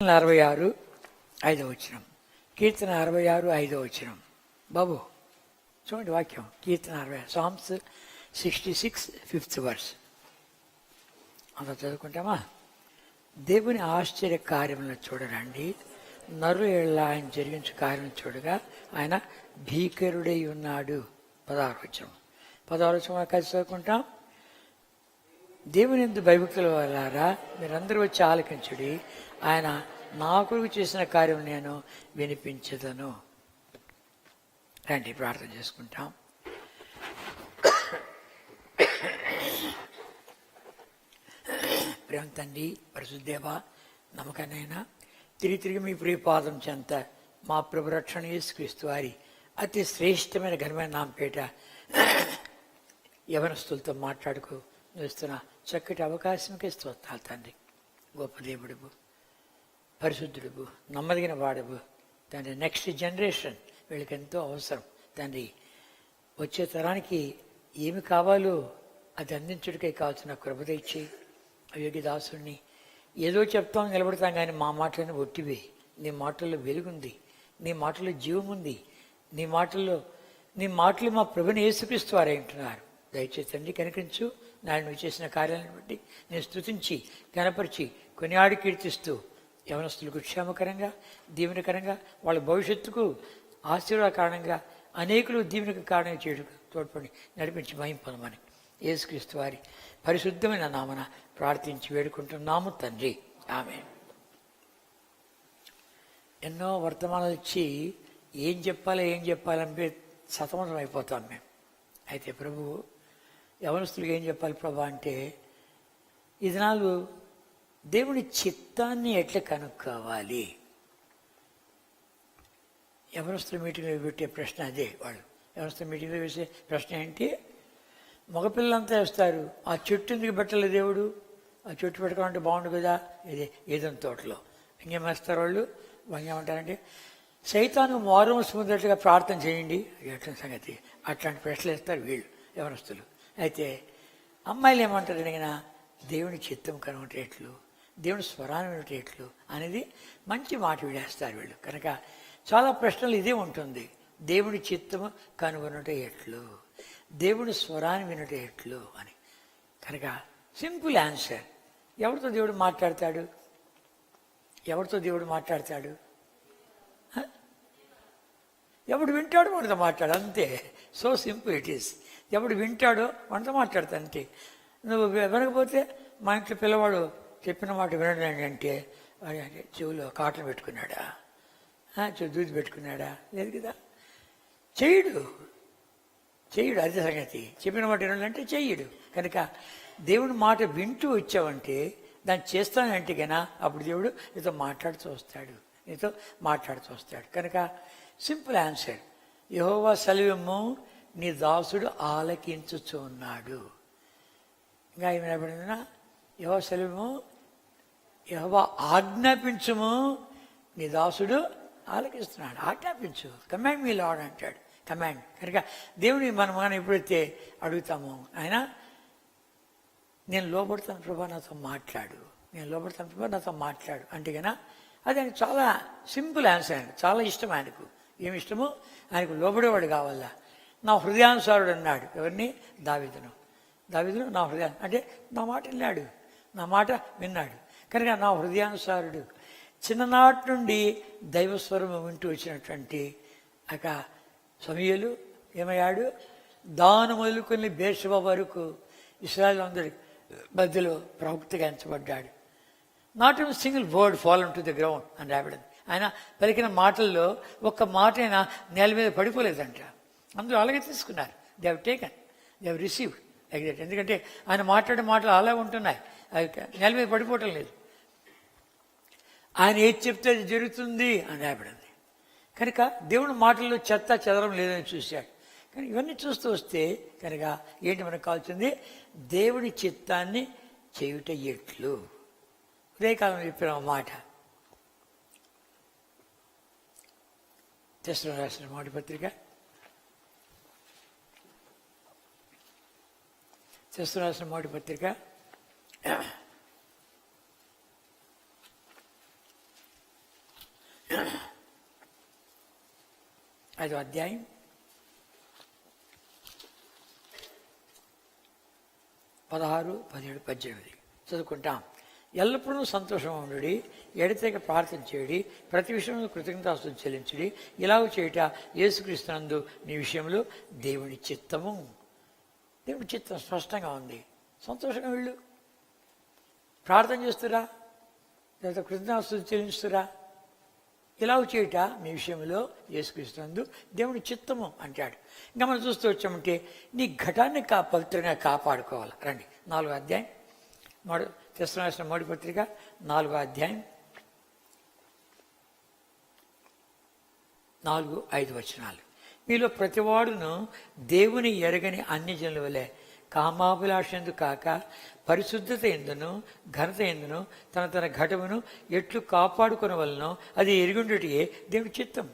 66:5 కీర్తన 66:5 బాబు చూడండి వాక్యం. కీర్తన 60 psalms 66 5th verse అంత చదువుకుంటామా? దేవుని ఆశ్చర్య కార్యములను చూడరండి, నరుల ఎడల ఆయన జరిగించే కార్యం చూడగా ఆయన భీకరుడై ఉన్నాడు. 16 కలిసి చదువుకుంటాం. దేవుని యందు భయభక్తుల వాళ్ళారా, మీరందరూ వచ్చి ఆలకించుడి, ఆయన నా కొరకు చేసిన కార్యం నేను వినిపించదను. రండి ప్రార్థన చేసుకుంటాం. ప్రేమ తండ్రి, పరిశుద్ధేవ, నమ్మకనైనా తిరిగి మీ ప్రియపాదం చెంత మా ప్రభు రక్షణ యేసుక్రీస్తు వారి అతి శ్రేష్టమైన ఘనమైన నామపేట యవనస్తులతో మాట్లాడుకు ఇస్తున్న చక్కటి అవకాశంకే స్తోత్రాలు తండ్రి. గొప్ప దేవుడువు, పరిశుద్ధుడువు, నమ్మదగిన వాడువు తండ్రి. నెక్స్ట్ జనరేషన్ వీళ్ళకి ఎంతో అవసరం తండ్రి. వచ్చే తరానికి ఏమి కావాలో అది అందించుడికే కావాల్సిన కృపద ఇచ్చి అయోగ్య దాసుడిని ఏదో చెప్తాం నిలబడతాం, కానీ మా మాటలను ఒట్టివే. నీ మాటల్లో వెలుగుంది, నీ మాటల్లో జీవం ఉంది, నీ మాటలు మా ప్రభుని యేసుక్రీస్తు వారే అంటున్నారు. దయచేసి తండ్రి కనికరించు. నాడు నువ్వు చేసిన కార్యాలను బట్టి నేను స్తుతించి కనపరిచి కొనియాడి కీర్తిస్తూ యవనస్తులకు క్షేమకరంగా దీవెనకరంగా వాళ్ళ భవిష్యత్తుకు ఆశీర్వాద కారణంగా అనేకులు దీవెనకు కారణంగా చేయడం తోడ్పడి నడిపించి మహిమ పొందమని యేసుక్రీస్తు వారి పరిశుద్ధమైన నామన ప్రార్థించి వేడుకుంటున్నాము తండ్రి, ఆమేన్. ఎన్నో వర్తమానాలు ఇచ్చి ఏం చెప్పాలంటే సతమతం అయిపోతాం మేము. అయితే ప్రభు యవనస్తులకు ఏం చెప్పాలి ప్రభా అంటే, ఈ దినాలు దేవుని చిత్తాన్ని ఎట్లా కనుక్కోవాలి. యవనస్తుల మీటింగ్లో పెట్టే ప్రశ్న అదే. వాళ్ళు యవనస్తుల మీటింగ్లో వేసే ప్రశ్న ఏంటి? మగపిల్లలంతా వేస్తారు, ఆ చెట్టు ఎందుకు పెట్టలేదు దేవుడు? ఆ చెట్టు పెట్టుకోవాలంటే బాగుండు కదా, ఇది ఏదైనా తోటలో. ఇంకేమేస్తారు వాళ్ళు? ఏమంటారంటే సైతాను మారుమనసు పొందేట్టుగా ప్రార్థన చేయండి. ఎట్ల సంగతి? అట్లాంటి ప్రశ్నలు వేస్తారు వీళ్ళు యవనస్తులు. అయితే అమ్మాయిలు ఏమంటారు అడిగినా దేవుని చిత్తం కనుగొనేట్లు, దేవుని స్వరాన్ని వినేట్లు అనేది మంచి మాట విడేస్తారు వీళ్ళు. కనుక చాలా ప్రశ్నలు ఇదే ఉంటుంది. దేవుని చిత్తము కనుగొనట ఎట్లు, దేవుని స్వరాన్ని వినట ఎట్లు అని. కనుక సింపుల్ ఆన్సర్. ఎవరితో దేవుడు మాట్లాడతాడు? ఎవడు వింటాడో వాడితో మాట్లాడు, అంతే. So simple it is. ఎవడు వింటాడో వాడితో మాట్లాడతా అంతే. నువ్వు వినకపోతే, మా ఇంట్లో పిల్లవాడు చెప్పిన మాట వినడండి అంటే వాడు చెవులో కాటలు పెట్టుకున్నాడా, దూది పెట్టుకున్నాడా? లేదు కదా. చెయ్యడు. అదే సంగతి. చెప్పిన మాట వినాలంటే చెయ్యడు. కనుక దేవుని మాట వింటూ వచ్చావంటే, దాన్ని చేస్తానంటే కన్నా అప్పుడు దేవుడు నీతో మాట్లాడుతూ వస్తాడు. కనుక సింపుల్ ఆన్సర్. యెహోవా సెలవిమ్ము, నీ దాసుడు ఆలకించుచున్నాడు. ఇంకా ఏమైనా పడిందా? యెహోవా సెలవిమ్ము, యెహోవా ఆజ్ఞాపించుము, నీ దాసుడు ఆలకిస్తున్నాడు. ఆజ్ఞాపించు, కమాండ్ మీ లార్డ్ అంటాడు. కమాండ్. కనుక దేవుని మనం ఎప్పుడైతే అడుగుతామో, ఆయన నేను లోబడతాను ప్రభా నాతో మాట్లాడు అంటే కన్నా అది ఆయన చాలా సింపుల్ ఆన్సర్. చాలా ఇష్టం ఆయనకు. ఏమి ఇష్టము? ఆయనకు లోబడేవాడు కావాలా. నా హృదయానుసారుడు అన్నాడు. ఎవరిని? దావీదును నా హృదయం అంటే నా మాట విన్నాడు, నా మాట విన్నాడు. కనుక నా హృదయానుసారుడు. చిన్ననాటి నుండి దైవస్వరము వింటూ వచ్చినటువంటి సమూయేలు ఏమయ్యాడు? దాను మొదలుకొని బేర్షెబా వరకు ఇశ్రాయేలు అందరి మధ్యలో ప్రవక్తగా ఎంచబడ్డాడు. Not an single word fallen to the ground అని రాబడింది. ఆయన పలికిన మాటల్లో ఒక్క మాట అయినా నేల మీద పడిపోలేదంట. అందరూ అలాగే తీసుకున్నారు. They have taken, they have received like that. ఎందుకంటే ఆయన మాట్లాడే మాటలు అలా ఉంటున్నాయి, అవి నేల మీద పడిపోవటం లేదు. ఆయన ఏది చెప్తే అది జరుగుతుంది అని రాబడింది. కనుక దేవుని మాటల్లో చెత్త చెదరం లేదని చూశాడు. కానీ ఇవన్నీ చూస్తూ వస్తే కనుక ఏంటి మనకు కావాల్సింది? దేవుని చిత్తాన్ని చేయుట ఎట్లు. ఉదయకాలం చెప్పిన మాట తెస్సలోనికీయులకు రాసిన మొదటి పత్రిక 5 5వ అధ్యాయం 16, 17, 18 చదువుకుంటాం. ఎల్లప్పుడూ సంతోషం ఉండి ఎడతెగ ప్రార్థన చేయడి, ప్రతి విషయంలో కృతజ్ఞతాస్తులు చెల్లించుడి, ఇలాగ చేయుట యేసుక్రీస్తునందు మీ విషయంలో దేవుని చిత్తము. దేవుని చిత్తం స్పష్టంగా ఉంది. సంతోషంగా వీళ్ళు ప్రార్థన చేస్తురా, లేదా కృతజ్ఞతాస్తులు చెల్లిస్తురా, ఇలాగ చేయుట మీ విషయంలో యేసుక్రీస్తునందు దేవుని చిత్తము అంటాడు. ఇంకా మనం చూస్తూ వచ్చామంటే నీ ఘటాన్ని పవిత్రంగా కాపాడుకోవాలి. రండి 4వ అధ్యాయం తెస్సలోనికీయుల మొదటి పత్రిక 4వ అధ్యాయం 4, 5 వచనాలు. మీలో ప్రతివాడును దేవుని ఎరగని అన్ని జనుల వలె కామాభిలాషందు కాక పరిశుద్ధత ఎందును ఘనత ఎందును తన తన ఘటమును ఎట్లు కాపాడుకునే వలనో అది ఎరుగుండుటే దేవుని చిత్తం.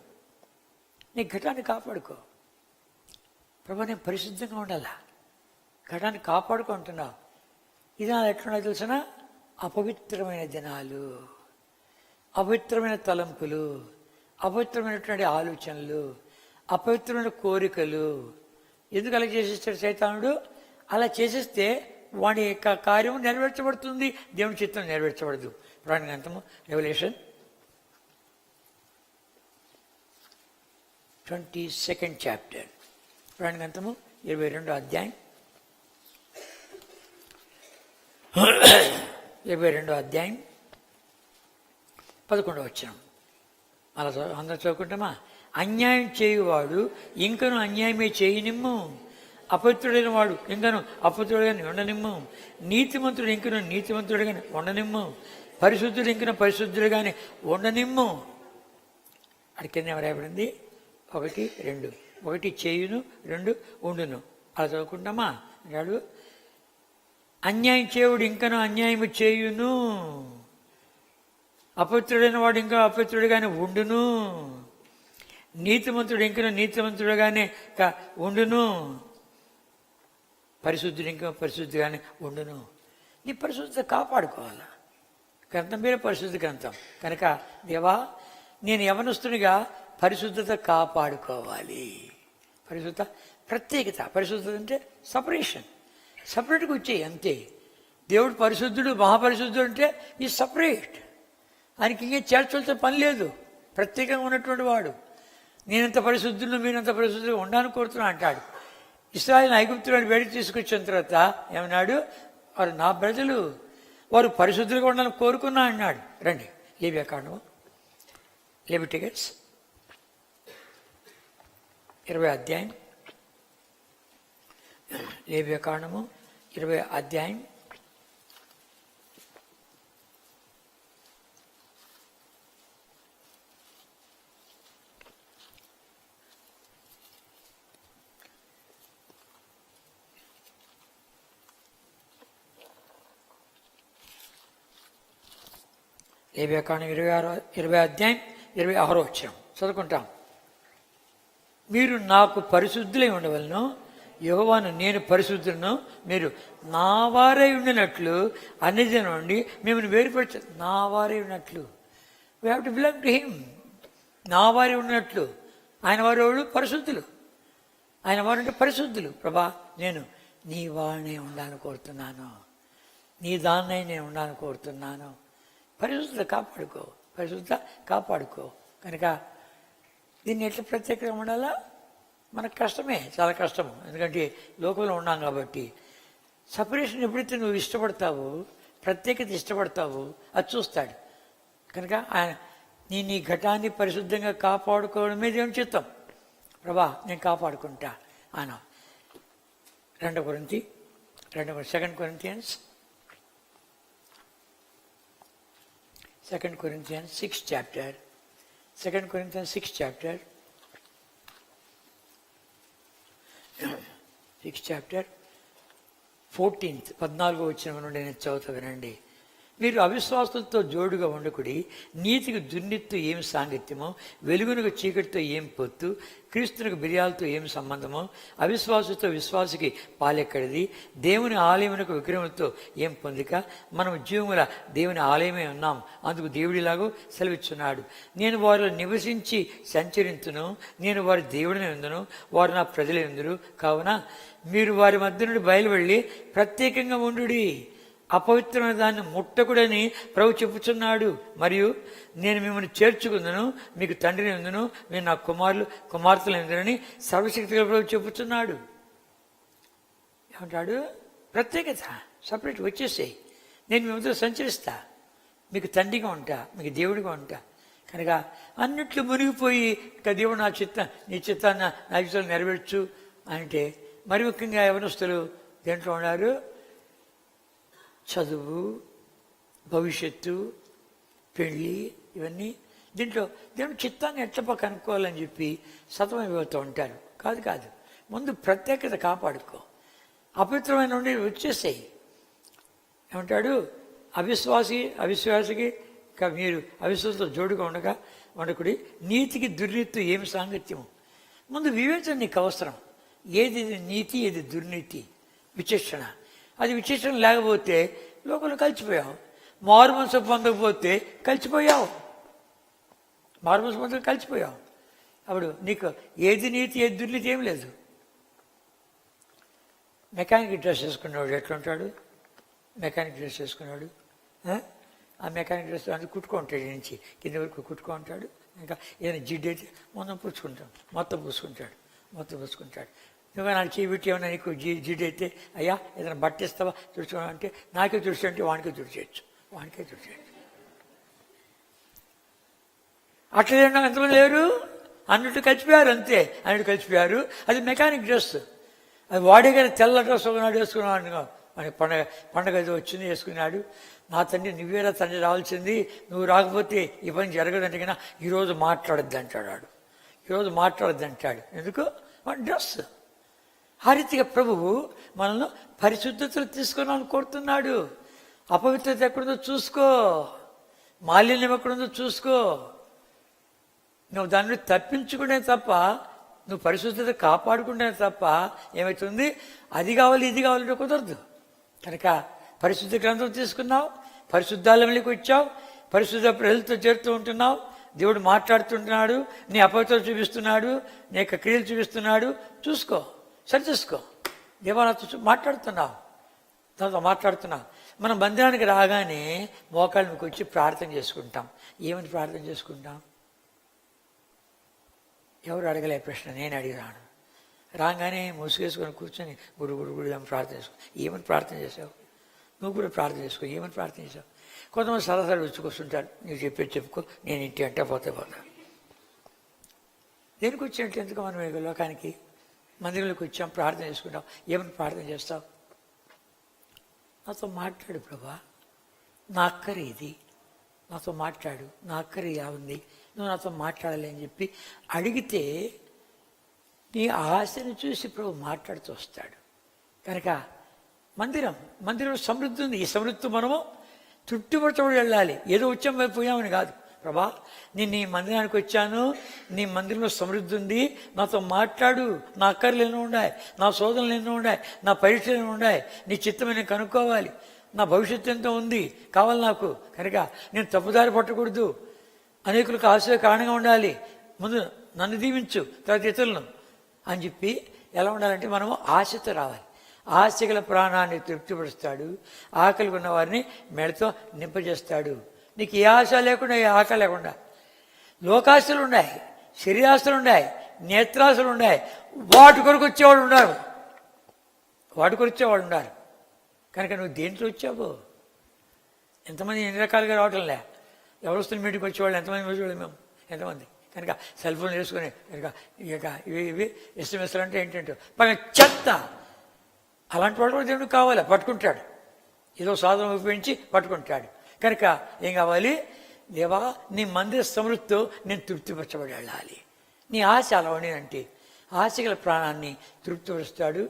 నీ ఘటాన్ని కాపాడుకో. ప్రభా నేను పరిశుద్ధంగా ఉండాలా, ఘటాన్ని కాపాడుకుంటున్నావు. ఇది నా ఎట్లున్నా తెలిసిన అపవిత్రమైన దినాలు, అపవిత్రమైన తలంపులు, అపవిత్రమైనటువంటి ఆలోచనలు, అపవిత్రమైన కోరికలు. ఎందుకు అలా చేసేస్తాడు సైతానుడు? అలా చేసేస్తే వాడి యొక్క కార్యం నెరవేర్చబడుతుంది, దేవుని చిత్తం నెరవేర్చబడదు. పురాణ గ్రంథము రెవల్యూషన్ 22nd చాప్టర్, పురాణ గ్రంథము 22వ అధ్యాయం 22వ అధ్యాయం 11వ వచనం. అలా అందరూ చదువుకుంటామా? అన్యాయం చేయువాడు ఇంకను అన్యాయమే చేయనిమ్ము, అపవిత్రుడైన వాడు ఇంకను అపవిత్రుడుగాని ఉండనిమ్ము, నీతిమంతుడు ఇంకను నీతిమంతుడుగాని ఉండనిమ్ము, పరిశుద్ధుడు ఇంకను పరిశుద్ధుడుగాని ఉండనిమ్ము. అది కింద ఎవరైపడింది? 1, 2. 1 చేయును, 2 ఉండును. అలా చదువుకుంటామా? అన్నాడు అన్యాయం చేయుడు ఇంకను అన్యాయము చేయును, అపవిత్రుడైన వాడు ఇంకా అపవిత్రుడుగానే ఉండును, నీతిమంతుడు ఇంకను నీతిమంతుడుగానే ఉండును, పరిశుద్ధుడు ఇంకా పరిశుద్ధిగానే ఉండును. నీ పరిశుద్ధత కాపాడుకోవాలా. గ్రంథం పేరు పరిశుద్ధ గ్రంథం కనుక దేవా నేను యవనస్తునిగా పరిశుద్ధత కాపాడుకోవాలి. పరిశుద్ధత ప్రత్యేకత. పరిశుద్ధత అంటే సపరేట్గా వచ్చేయి అంతే. దేవుడు పరిశుద్ధుడు మహాపరిశుద్ధుడు అంటే ఈ సపరేట్, ఆయనకి ఇంకే చేర్చవలసిన పని లేదు. ప్రత్యేకంగా ఉన్నటువంటి వాడు. నేనంత పరిశుద్ధులు మీరంత పరిశుద్ధులు ఉండాలని కోరుతున్నా అంటాడు. ఇశ్రాయేలు ఐగుప్తులను వేడి తీసుకొచ్చిన తర్వాత ఏమన్నాడు? వారు నా ప్రజలు, వారు పరిశుద్ధులుగా ఉండాలని కోరుకున్నా అన్నాడు. రండి లేవియాకాండము, లెవిటికస్ 20వ అధ్యాయం, లేవియాకాండము 20వ అధ్యాయం 20వ అధ్యాయం 26వ వచనం చదువుకుంటాం. మీరు నాకు పరిశుద్ధులై ఉండవలను, యెహోవాను నేను పరిశుద్ధులను, మీరు నా వారై ఉండినట్లు అన్ని జనం నుండి మిమ్మల్ని వేరుపరచ. నా వారై ఉన్నట్లు, we have to belong to him. నా వారై ఉన్నట్లు. ఆయన వారు పరిశుద్ధులు, ఆయన వారు అంటే పరిశుద్ధులు. ప్రభా నేను నీ వారినే ఉండాలని కోరుతున్నాను, నీ దాన్నే నేను ఉండాలని కోరుతున్నాను. పరిశుద్ధత కాపాడుకో. కనుక దీన్ని ఎట్లా ప్రత్యేకంగా ఉండాలా? మనకు కష్టమే, చాలా కష్టము. ఎందుకంటే లోకంలో ఉన్నాం కాబట్టి. సపరేషన్ ఎప్పుడైతే నువ్వు ఇష్టపడతావో, ప్రత్యేకత ఇష్టపడతావో అది చూస్తాడు. కనుక ఆయన నీ ఘటాన్ని పరిశుద్ధంగా కాపాడుకోవడమే దేవుని చిత్తం. ప్రభా నేను కాపాడుకుంటా అన్నా. 2 Corinthians 6th chapter, 2 Corinthians 6th chapter, 6th chapter 14th 14వ వచనం నుండి నేను చదువుతా వినండి. మీరు అవిశ్వాసంతో జోడుగా ఉండకుడి, నీతికి దుర్నీతితో ఏం సాంగత్యమో, వెలుగునకు చీకటితో ఏం పొత్తు, క్రీస్తునికి బిర్యాలతో ఏం సంబంధమో, అవిశ్వాసంతో విశ్వాసకి పాలెక్కడిది, దేవుని ఆలయమునకు విగ్రహంతో ఏం పొందిక, మనం జీవముల దేవుని ఆలయమే ఉన్నాం, అందుకు దేవుడిలాగో సెలవిచ్చున్నాడు. నేను వారిలో నివసించి సంచరించును, నేను వారి దేవుడిని ఉందును, వారు నా ప్రజలే ఉందురు. కావున మీరు వారి మధ్య నుండి బయలువెళ్ళి ప్రత్యేకంగా ఉండుడి, అపవిత్రమైన దాన్ని ముట్టకుడని ప్రభు చెప్పుచున్నాడు. మరియు నేను మిమ్మల్ని చేర్చుకుందును, మీకు తండ్రిని ఉందును, మీరు నా కుమార్తెలు ఉందునని సర్వశక్తిగా ప్రభు చెప్పుచున్నాడు. ఏమంటాడు? ప్రత్యేకత, సపరేట్ వచ్చేసేయి, నేను మీ మధ్యలో సంచరిస్తా, మీకు తండ్రిగా ఉంటా, మీకు దేవుడిగా ఉంటా. కనుక అన్నిట్లు మునిగిపోయి ఇక దేవుడు నీ చిత్తాన్ని నా జీవితంలో నెరవేర్చు అంటే, మరి ముఖ్యంగా యవనస్తులు దేంట్లో ఉన్నారు? చదువు, భవిష్యత్తు, పెళ్ళి, ఇవన్నీ దీంట్లో దేవుని చిత్తాన్ని ఎట్లా కనుక్కోవాలని చెప్పి సతమైపోతూ ఉంటారు. కాదు, ముందు ప్రత్యేకత కాపాడుకో, అపవిత్రమైన నుండి వచ్చేసేయి. ఏమంటాడు? అవిశ్వాసికి మీరు అవిశ్వాసంతో జోడుగా ఉండకుడి, నీతికి దుర్నీతి ఏమి సాంగత్యము. ముందు వివేచన నీకు అవసరం. ఏది నీతి, ఏది దుర్నీతి, విచక్షణ. అది విశేషం లేకపోతే లోకంలో కలిసిపోయావు. మారు మనసు పొందకపోతే కలిసిపోయావు. అప్పుడు నీకు ఏది నీతి, ఏది దుర్నీతి ఏం లేదు. మెకానిక్ డ్రెస్ వేసుకున్నాడు ఎట్లుంటాడు? మెకానిక్ డ్రెస్ వేసుకున్నాడు, ఆ మెకానిక్ డ్రెస్ అది కుట్టుకుంటాడు, నుంచి కింద వరకు కుట్టుకుంటాడు. ఇంకా ఏదైనా జిడ్డు అయితే మొత్తం పూసుకుంటాడు. నువ్వు నాకు చీవిట్టి ఏమన్నా నీకు జిడ్డు అయితే, అయ్యా ఏదైనా బట్ట ఇస్తావా తుడుచుకోవడం అంటే, నాకే తుడిచి అంటే వానికే తుడిచేయచ్చు. అట్లా ఎంతమంది లేరు? అన్నట్టు కలిసిపోయారు, అంతే. అన్నట్టు కలిసిపోయారు. అది మెకానిక్ డ్రెస్. అది వాడే కానీ తెల్ల డ్రెస్ ఒకనాడు వేసుకున్నాడు. మన పండగ వచ్చింది వేసుకున్నాడు. నా తండ్రి నువ్వేరా తండ్రి రావాల్సింది, నువ్వు రాకపోతే ఈ పని జరగదంటే కన్నా ఈరోజు మాట్లాడద్దు అంటాడు. ఎందుకు? మన డ్రెస్. ఆ రీతిగా ప్రభువు మనల్ని పరిశుద్ధతలు తీసుకున్నాను కోరుతున్నాడు. అపవిత్రత ఎక్కడుందో చూసుకో, మాలిన్యం ఎక్కడుందో చూసుకో. నువ్వు దాన్ని తప్పించుకునే తప్ప, నువ్వు పరిశుద్ధత కాపాడుకుంటే తప్ప ఏమవుతుంది? అది కావాలి ఇది కావాలంటే కుదరదు. కనుక పరిశుద్ధ గ్రంథం తీసుకున్నావు, పరిశుద్ధాలయంలోకి వచ్చావు, పరిశుద్ధ ప్రజలతో చేరుతూ ఉంటున్నావు, దేవుడు మాట్లాడుతుంటున్నాడు, నీ అపవిత్రత చూపిస్తున్నాడు, నీ యొక్క క్రియలు చూపిస్తున్నాడు. చూసుకో, సరిచూసుకో. దేవా నాతో మాట్లాడుతున్నావు. మనం మందిరానికి రాగానే మోకాళ్ళ మీకు వచ్చి ప్రార్థన చేసుకుంటాం. ఏమని ప్రార్థన చేసుకుంటాం? ఎవరు అడగలే ప్రశ్న, నేను అడిగాను. రాగానే ముసుగేసుకొని కూర్చొని గుడి అని ప్రార్థన చేసుకో. ఏమని ప్రార్థన చేసావు? నువ్వు కూడా ప్రార్థన చేసుకో. ఏమని ప్రార్థన చేసావు? కొంతమంది సరసరి వచ్చుకొస్తుంటారు, నీకు చెప్పుకో, నేను ఇంటి అంటే పోతా. దేనికి వచ్చినట్టు? ఎందుకు మనం లోకానికి మందిరంలోకి వచ్చాం, ప్రార్థన చేసుకుంటాం. ఏమని ప్రార్థన చేస్తావు? నాతో మాట్లాడు ప్రభా, నా అక్కర ఇది, నాతో మాట్లాడు, నా అక్కర ఇలా ఉంది, నువ్వు నాతో మాట్లాడాలి అని చెప్పి అడిగితే నీ ఆశను చూసి ప్రభు మాట్లాడుతూ వస్తాడు. కనుక మందిరం సమృద్ధి ఉంది. ఈ సమృద్ధి మనము తృప్తిపరచబడి వెళ్ళాలి. ఏదో వచ్చాం పోయామని కాదు. ప్రభా, నేను నీ మందిరానికి వచ్చాను, నీ మందిరంలో సమృద్ధి ఉంది, నాతో మాట్లాడు, నా అక్కర్లు ఎన్నో ఉన్నాయి, నా శోధనలు ఎన్నో ఉన్నాయి, నా పరీక్షలు ఎన్నో ఉన్నాయి, నీ చిత్తమైన కనుక్కోవాలి, నా భవిష్యత్తు ఎంతో ఉంది కావాలి నాకు. కనుక నేను తప్పుదారి పట్టకూడదు, అనేకులకు ఆశ కారణంగా ఉండాలి. ముందు నన్ను దీవించు, తర్వాత ఇతరులను అని చెప్పి ఎలా ఉండాలంటే మనము ఆశతో రావాలి. ఆశగల ప్రాణాన్ని తృప్తిపరుస్తాడు, ఆకలి ఉన్న వారిని మెడతో నింపజేస్తాడు. నీకు ఏ ఆశ లేకుండా, ఏ ఆకలి లేకుండా. లోకాశలు ఉన్నాయి, శరీరాశలు ఉన్నాయి, నేత్రాశలు ఉన్నాయి. వాటి కొరకు వచ్చేవాడు ఉన్నారు. కనుక నువ్వు దేంట్లో వచ్చావు? ఎంతమంది ఎన్ని రకాలుగా రావటంలే. ఎవరు వస్తున్న మీటింగ్కి వచ్చేవాళ్ళు ఎంతమంది వచ్చేవాళ్ళు మేము, ఎంతమంది. కనుక సెల్ ఫోన్ వేసుకొని కనుక ఇక ఇవి ఎస్ఎంఎస్లు అంటే ఏంటంటే పైన చెత్త. అలాంటి వాడు కూడా దేవుడు కావాలి, పట్టుకుంటాడు. ఏదో సాధన ఉపయోగించి పట్టుకుంటాడు. కనుక ఏం కావాలి? దేవా, నీ మందిర సమృద్ధితో నేను తృప్తిపరచబడి వెళ్ళాలి. నీ ఆశ అలా ఉండేనంటే ఆశగల ప్రాణాన్ని తృప్తిపరుస్తాడు,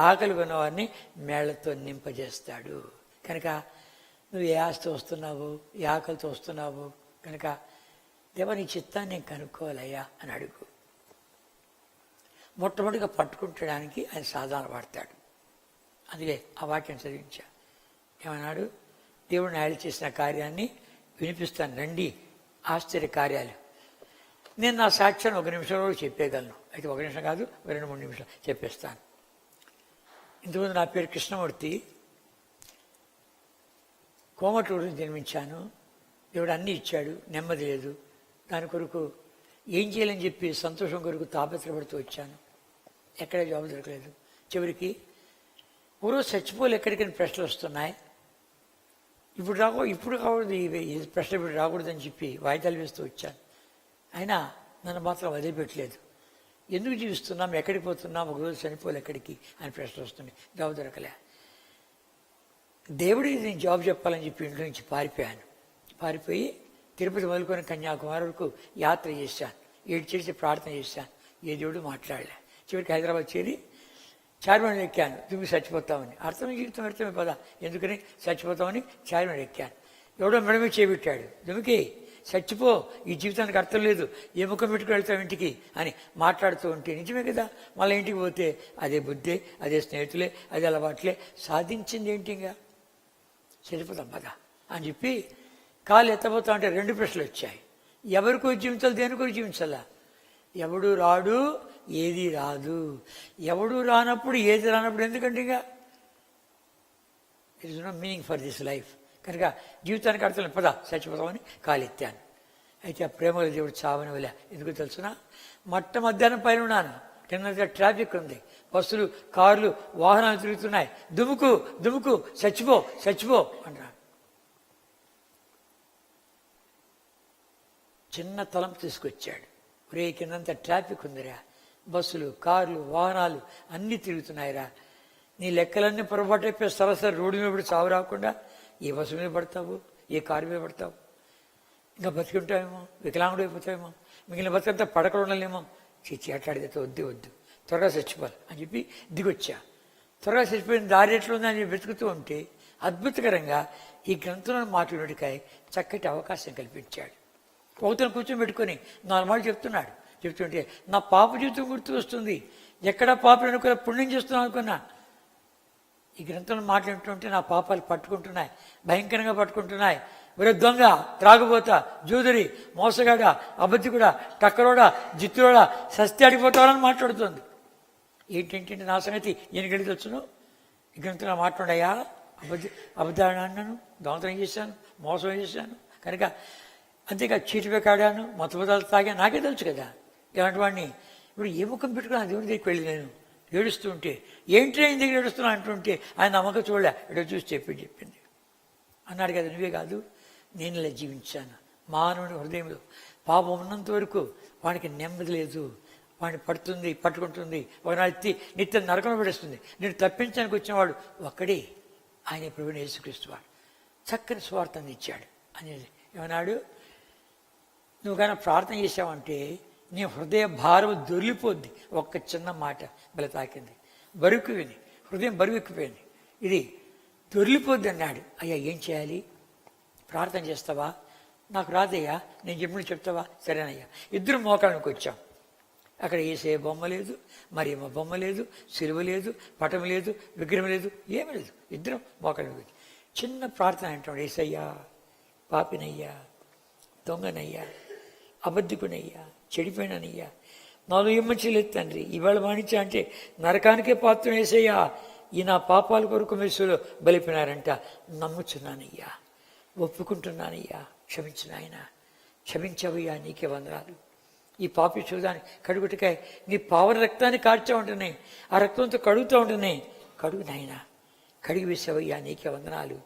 ఆకలి ఉన్నవారిని మేళ్లతో నింపజేస్తాడు. కనుక నువ్వు ఏ ఆస్తి వస్తున్నావు, ఏ ఆకలితో వస్తున్నావు కనుక దేవా నీ చిత్తాన్ని నేను కనుక్కోవాలయ్యా అని అడుగు. మొట్టమొదటిగా పట్టుకుంటడానికి ఆయన సాధన పడతాడు. అందుకే ఆ వాక్యం చదివించా. ఏమన్నాడు? దేవుడిని ఆయన చేసిన కార్యాన్ని వినిపిస్తాను, రండి ఆశ్చర్య కార్యాలు. నేను నా సాక్ష్యాన్ని 1 నిమిషంలో చెప్పేయగలను. అయితే 1 నిమిషం కాదు, 2-3 నిమిషాలు చెప్పేస్తాను. ఇంతకుముందు నా పేరు కృష్ణమూర్తి. కోమటూరుని జన్మించాను. దేవుడు అన్నీ ఇచ్చాడు, నెమ్మది లేదు. దాని కొరకు ఏం చేయాలని చెప్పి సంతోషం కొరకు తాపత్రపడుతూ వచ్చాను. ఎక్కడ జాబ్ దొరకలేదు. చివరికి ఊరో చచ్చిపోలు ఎక్కడికైనా ప్రశ్నలు వస్తున్నాయి. ఇప్పుడు కాకూడదు, ఈ ప్రశ్న ఇప్పుడు రాకూడదని చెప్పి వాయిదాలు వేస్తూ వచ్చాను. అయినా నన్ను మాత్రం వదిలిపెట్టలేదు. ఎందుకు జీవిస్తున్నాం, ఎక్కడికి పోతున్నాం, ఒకరోజు చనిపోలు ఎక్కడికి అని ప్రశ్నలు వస్తున్నాయి. జాబ్ దొరకలే. దేవుడికి నేను జాబ్ చెప్పాలని చెప్పి ఇంట్లో నుంచి పారిపోయి తిరుపతి మొదలుకొని కన్యాకుమారి వరకు యాత్ర చేశాను. చేసి ప్రార్థన చేశాను. ఏ దేవుడు మాట్లాడలే. చివరికి హైదరాబాద్ చేరి చార్మినార్ ఎక్కాను. దుమ్మి చచ్చిపోతామని. అర్థమే జీవితం అర్థమే పదా, ఎందుకని చచ్చిపోతామని చార్మినార్ ఎక్కాను. ఎవడో మెడమే చేపెట్టాడు, దుమికి చచ్చిపో, ఈ జీవితానికి అర్థం లేదు, ఏ ముఖం పెట్టుకుని వెళ్తాం ఇంటికి అని మాట్లాడుతూ ఉంటే నిజమే కదా. మళ్ళీ ఇంటికి పోతే అదే బుద్ధే, అదే స్నేహితులే, అదే అలవాట్లే. సాధించింది ఏంటి, ఇంకా చనిపోతాం పదా అని చెప్పి కాలు ఎత్తపోతా ఉంటే 2 ప్రశ్నలు వచ్చాయి. ఎవరికో జీవించాలి, దేనికో జీవించాలా? ఎవడు రాడు, ఏది రాదు. ఎవడు రానప్పుడు ఏది రానప్పుడు ఎందుకంటే ఇంకా it is no meaning for this life. కనుక జీవితానికి అర్థం పదా చచ్చిపోతామని కాలెత్తాను. అయితే ఆ ప్రేమల దేవుడు చావని వల్ల ఎందుకు తెలుసున, మధ్యాహ్నం పైన ఉన్నాను. కింద ట్రాఫిక్ ఉంది, బస్సులు, కార్లు, వాహనాలు తిరుగుతున్నాయి. దుముకు చచ్చిపో అంటున్నాడు. చిన్న తలంపు తీసుకొచ్చాడు. ఒరే కిందంతా ట్రాఫిక్ ఉందిరా, బస్సులు, కార్లు, వాహనాలు అన్నీ తిరుగుతున్నాయిరా. నీ లెక్కలన్నీ పొరపాటు అయిపోయి సరసరి రోడ్డు మీద పడి చావు రాకుండా ఏ బస్సు మీద పడతావు, ఏ కారు మీద పడతావు? ఇంకా బతికుంటావేమో, వికలాంగుడు అయిపోతావేమో, మిగిలిన బతికంతా పడకలు ఉండలేమో. అట్లాడితే వద్దు, త్వరగా చచ్చిపోవాలి అని చెప్పి దిగొచ్చా. త్వరగా చచ్చిపోయిన దారి ఎట్లుందని వెతుకుతూ ఉంటే అద్భుతకరంగా ఈ గ్రంథంలో మాట్లాడికాయ చక్కటి అవకాశం కల్పించాడు. ఒకతను కూర్చోబెట్టుకొని 4 మాటలు చెప్తుంటే నా పాప జీవితం గుర్తు వస్తుంది. ఎక్కడా పాపలు అనుకున్నా, పుణ్యం చేస్తున్నాను అనుకున్నా. ఈ గ్రంథంలో మాట్లాడుతుంటే నా పాపాలు పట్టుకుంటున్నాయి, భయంకరంగా పట్టుకుంటున్నాయి. ఒరే దొంగ, త్రాగుబోతా, జూదరి, మోసగాడ, అబద్ధికుడా, టక్కరోడా, జిత్తురోడా, సస్తి అడిగిపోతాడని మాట్లాడుతుంది. ఏంటంటే నా సంగతి ఈయనకెళ్ళి వచ్చును. ఈ గ్రంథంలో మాట్లాడాయా, అబద్ధాన్ని అన్నాను, దొంగతనం చేశాను, మోసం చేశాను. కనుక అంతేగా చీటిపై కాడాను, మతపదాలు తాగాను, నాకే తెలుసు కదా. ఇలాంటి వాడిని ఇప్పుడు ఏ ముఖం పెట్టుకుని ఆ దేవుని దగ్గరికి వెళ్ళి నేను ఏడుస్తూ ఉంటే, ఏంటి ఆయన దగ్గర ఏడుస్తున్నా అంటుంటే ఆయన నమ్మకం చూడలే, ఎడో చూసి చెప్పింది అన్నాడు కదా. నువ్వే కాదు, నేను ఇలా జీవించాను. మానవుని హృదయంలో పాపం ఉన్నంత వరకు వాడికి నెమ్మది లేదు. వాడిని పట్టుకుంటుంది, ఒకనాడు ఎత్తి నిత్యం నరకం పడేస్తుంది. నేను తప్పించడానికి వచ్చినవాడు ఒక్కడే, ఆయన ప్రభువైన యేసుక్రీస్తు వాడు. చక్కని స్వార్థాన్ని ఇచ్చాడు అనేది. ఏమన్నాడు? నువ్వు కానీ ప్రార్థన చేసావంటే నీ హృదయ భారం దొరికిపోద్ది. ఒక్క చిన్న మాట బల తాకింది, బరువుకు విని హృదయం బరువెక్కిపోయింది. ఇది దొరికిపోద్ది అన్నాడు. అయ్యా ఏం చేయాలి? ప్రార్థన చేస్తావా? నాకు రాదయ్యా, నేను చెప్పిన చెప్తావా? సరేనయ్యా. 2 మోకాళ్ళకి వచ్చాం. అక్కడ ఏసే బొమ్మ లేదు, మరియమ్మ బొమ్మ లేదు, సిలువ లేదు, పటం లేదు, విగ్రహం లేదు, ఏమీ లేదు. 2 మోకాళ్ళకి వచ్చి చిన్న ప్రార్థన అంటాడు. ఏసయ్యా, పాపినయ్యా, దొంగనయ్యా, అబద్ధికునయ్యా, చెడిపోయినయ్యా, నాలో ఇమ్మచ్చలేదు తండ్రి. ఇవాళ మానిచ్చా అంటే నరకానికే పాత్రం వేసయ్యా. ఈ నా పాపాల కొరకు మెస్సులో బలిపినారంట. నమ్ముచున్నానయ్యా, ఒప్పుకుంటున్నానయ్యా, క్షమించిన ఆయన, క్షమించవయ్యా, నీకే వందనాలు. ఈ పాపి చూదాన్ని కడుగుటకాయ నీ పావన రక్తాన్ని కాల్చా ఉంటున్నాయి, ఆ రక్తంతో కడుగుతూ ఉంటున్నాయి. కడుగు నాయన, కడిగి వేసావయ్యా, నీకే వందనాలు.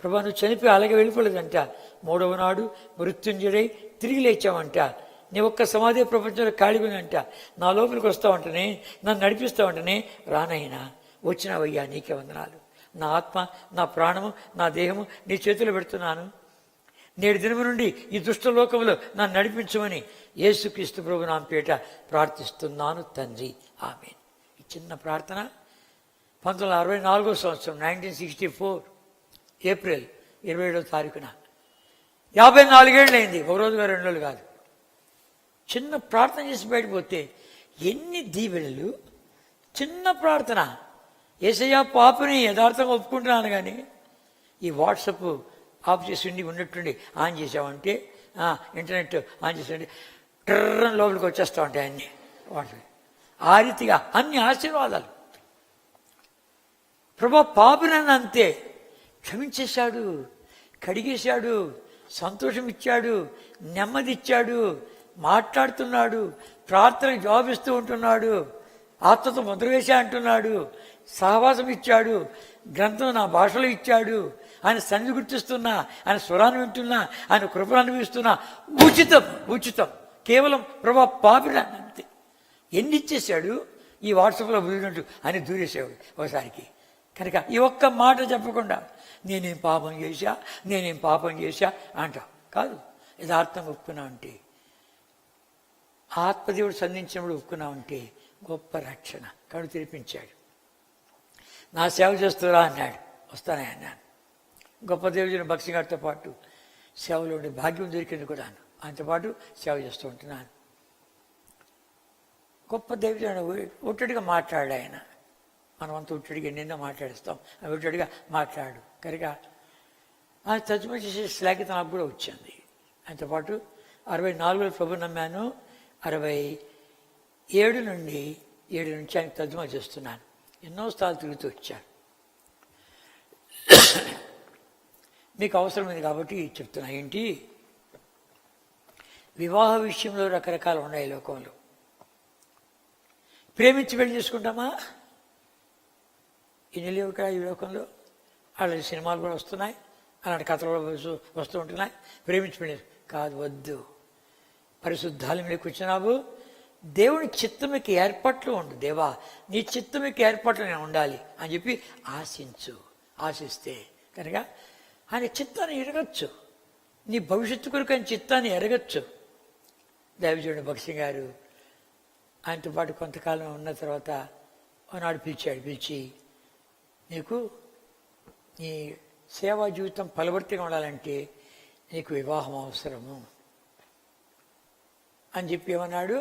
ప్రభా నువ్వు చనిపోయి అలాగే వెళ్ళిపోలేదంట. 3వ నాడు మృత్యుంజుడై తిరిగి లేచావంట. నీ ఒక్క సమాధి ప్రపంచంలో ఖాళీగుందంట. నా లోపలికి వస్తావంటనే, నన్ను నడిపిస్తావంటనే. రానైనా వచ్చినావయ్యా, నీకే వందనాలు. నా ఆత్మ, నా ప్రాణము, నా దేహము నీ చేతులు పెడుతున్నాను. నేటి దినము నుండి ఈ దుష్ట లోకంలో నన్ను నడిపించమని యేసుక్రీస్తు ప్రభు నా పేట ప్రార్థిస్తున్నాను తండ్రి, ఆమేన్. ఈ చిన్న ప్రార్థన 1964 సంవత్సరం 1964 ఏప్రిల్ 27వ తారీఖున 54 ఏళ్ళు అయింది. ఒక రోజుగా 2 రోజులు కాదు. చిన్న ప్రార్థన చేసి బయటపోతే ఎన్ని దీవెనలు. చిన్న ప్రార్థన, యేసయ్య పాపని యథార్థంగా ఒప్పుకుంటున్నాను, కానీ ఈ వాట్సప్ ఆఫ్ చేసి ఉన్నట్టుండి ఆన్ చేసామంటే, ఇంటర్నెట్ ఆన్ చేసి ట్రర్రని లోపలికి వచ్చేస్తూ ఉంటాయి అన్నీ వాట్సాప్. ఆ రీతిగా అన్ని ఆశీర్వాదాలు. ప్రభా పాపినన్ను అంతే క్షమించేశాడు, కడిగేశాడు, సంతోషం ఇచ్చాడు, నెమ్మది ఇచ్చాడు, మాట్లాడుతున్నాడు, ప్రార్థనకు జవాబిస్తూ ఉంటున్నాడు, ఆత్మతో ముద్ర వేసా అంటున్నాడు, సహవాసం ఇచ్చాడు, గ్రంథం నా భాషలో ఇచ్చాడు, ఆయన సన్నిధి గుర్తిస్తున్నా, ఆయన స్వరాన్ని వింటున్నా, ఆయన కృపను అనుభవిస్తున్నా. ఉచితం, ఉచితం, కేవలం ప్రభా పాపినన్ను అంతే. ఎన్ని ఇచ్చేశాడు ఈ వాట్సాప్లో బుదినట్టు అని దూరేసేవాడు ఒకసారికి. కనుక ఈ ఒక్క మాట చెప్పకుండా నేనేం పాపం చేశా అంటావు కాదు. యథార్థంగా ఒప్పుకున్నావంటే, ఆత్మదేవుడు సంధించినప్పుడు ఒప్పుకున్నావంటే గొప్ప రక్షణ. కడు తెరిపించాడు. నా సేవ చేస్తురా అన్నాడు, వస్తానే అన్నాను. గొప్ప దేవుడిని భక్తి గారితో పాటు సేవలో ఉండే భాగ్యం దొరికింది కూడా. ఆయనతో పాటు సేవ చేస్తూ ఉంటున్నాను. గొప్ప దేవుడు ఒట్టడిగా మాట్లాడు ఆయన. మనం అంతా ఒట్టడిగా ఎన్నెన్నో మాట్లాడిస్తాం, అవి ఒట్టడిగా మాట్లాడు. కనుక ఆయన తర్జుమా చేసే శ్లాఘ్యత నాకు కూడా వచ్చింది. ఆయనతో పాటు 64లో ప్రభు నమ్మాను, 67 నుండి ఆయన తర్జుమా చేస్తున్నాను. ఎన్నో స్థలాలు తిరుగుతూ వచ్చాను. మీకు అవసరమైంది కాబట్టి చెప్తున్నా. ఏంటి, వివాహ విషయంలో రకరకాలు ఉన్నాయి లోకంలో. ప్రేమించి పెళ్లి చేసుకుంటామా? ఇన్ని లేవు కదా ఈ లోకంలో. అలాంటి సినిమాలు కూడా వస్తున్నాయి, అలాంటి కథలు కూడా వస్తూ ఉంటున్నాయి. ప్రేమించి పెళ్లి కాదు, వద్దు. పరిశుద్ధాల మీద కూర్చున్నావు, దేవుని చిత్తమికి ఏర్పాట్లు ఉండు. దేవా, నీ చిత్తమికి ఏర్పాట్లు నేను ఉండాలి అని చెప్పి ఆశిస్తే కనుక ఆయన చిత్తాన్ని ఎరగచ్చు. నీ భవిష్యత్తు కొరకు ఆయన చిత్తాన్ని ఎరగచ్చు. దైవజనుడు భక్తి గారు ఆయనతో పాటు కొంతకాలం ఉన్న తర్వాత ఒకనాడు పిలిచి, నీకు నీ సేవా జీవితం ఫలవర్తిగా ఉండాలంటే నీకు వివాహం అవసరము అని చెప్పి ఏమన్నాడు.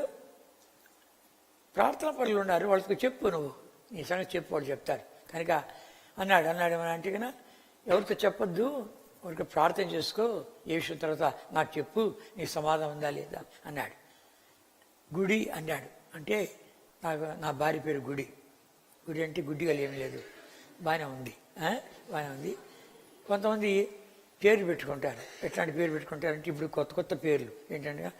ప్రార్థన పనులు ఉన్నారు, వాళ్ళకి చెప్పు, నువ్వు నీ సంగతి చెప్పు, వాళ్ళు చెప్తారు. కనుక అన్నాడు ఏమన్నా అంటే కన్నా ఎవరితో చెప్పొద్దు, ఎవరికి ప్రార్థన చేసుకో, ఏ విషయం తర్వాత నాకు చెప్పు, నీకు సమాధానం ఉందా లేదా అన్నాడు. గుడి అన్నాడు. అంటే నా భార్య పేరు గుడి అంటే గుడ్డిగా ఏం లేదు, బాగానే ఉంది. కొంతమంది పేరు పెట్టుకుంటారు. ఎట్లాంటి పేరు పెట్టుకుంటారంటే ఇప్పుడు కొత్త పేర్లు ఏంటంటే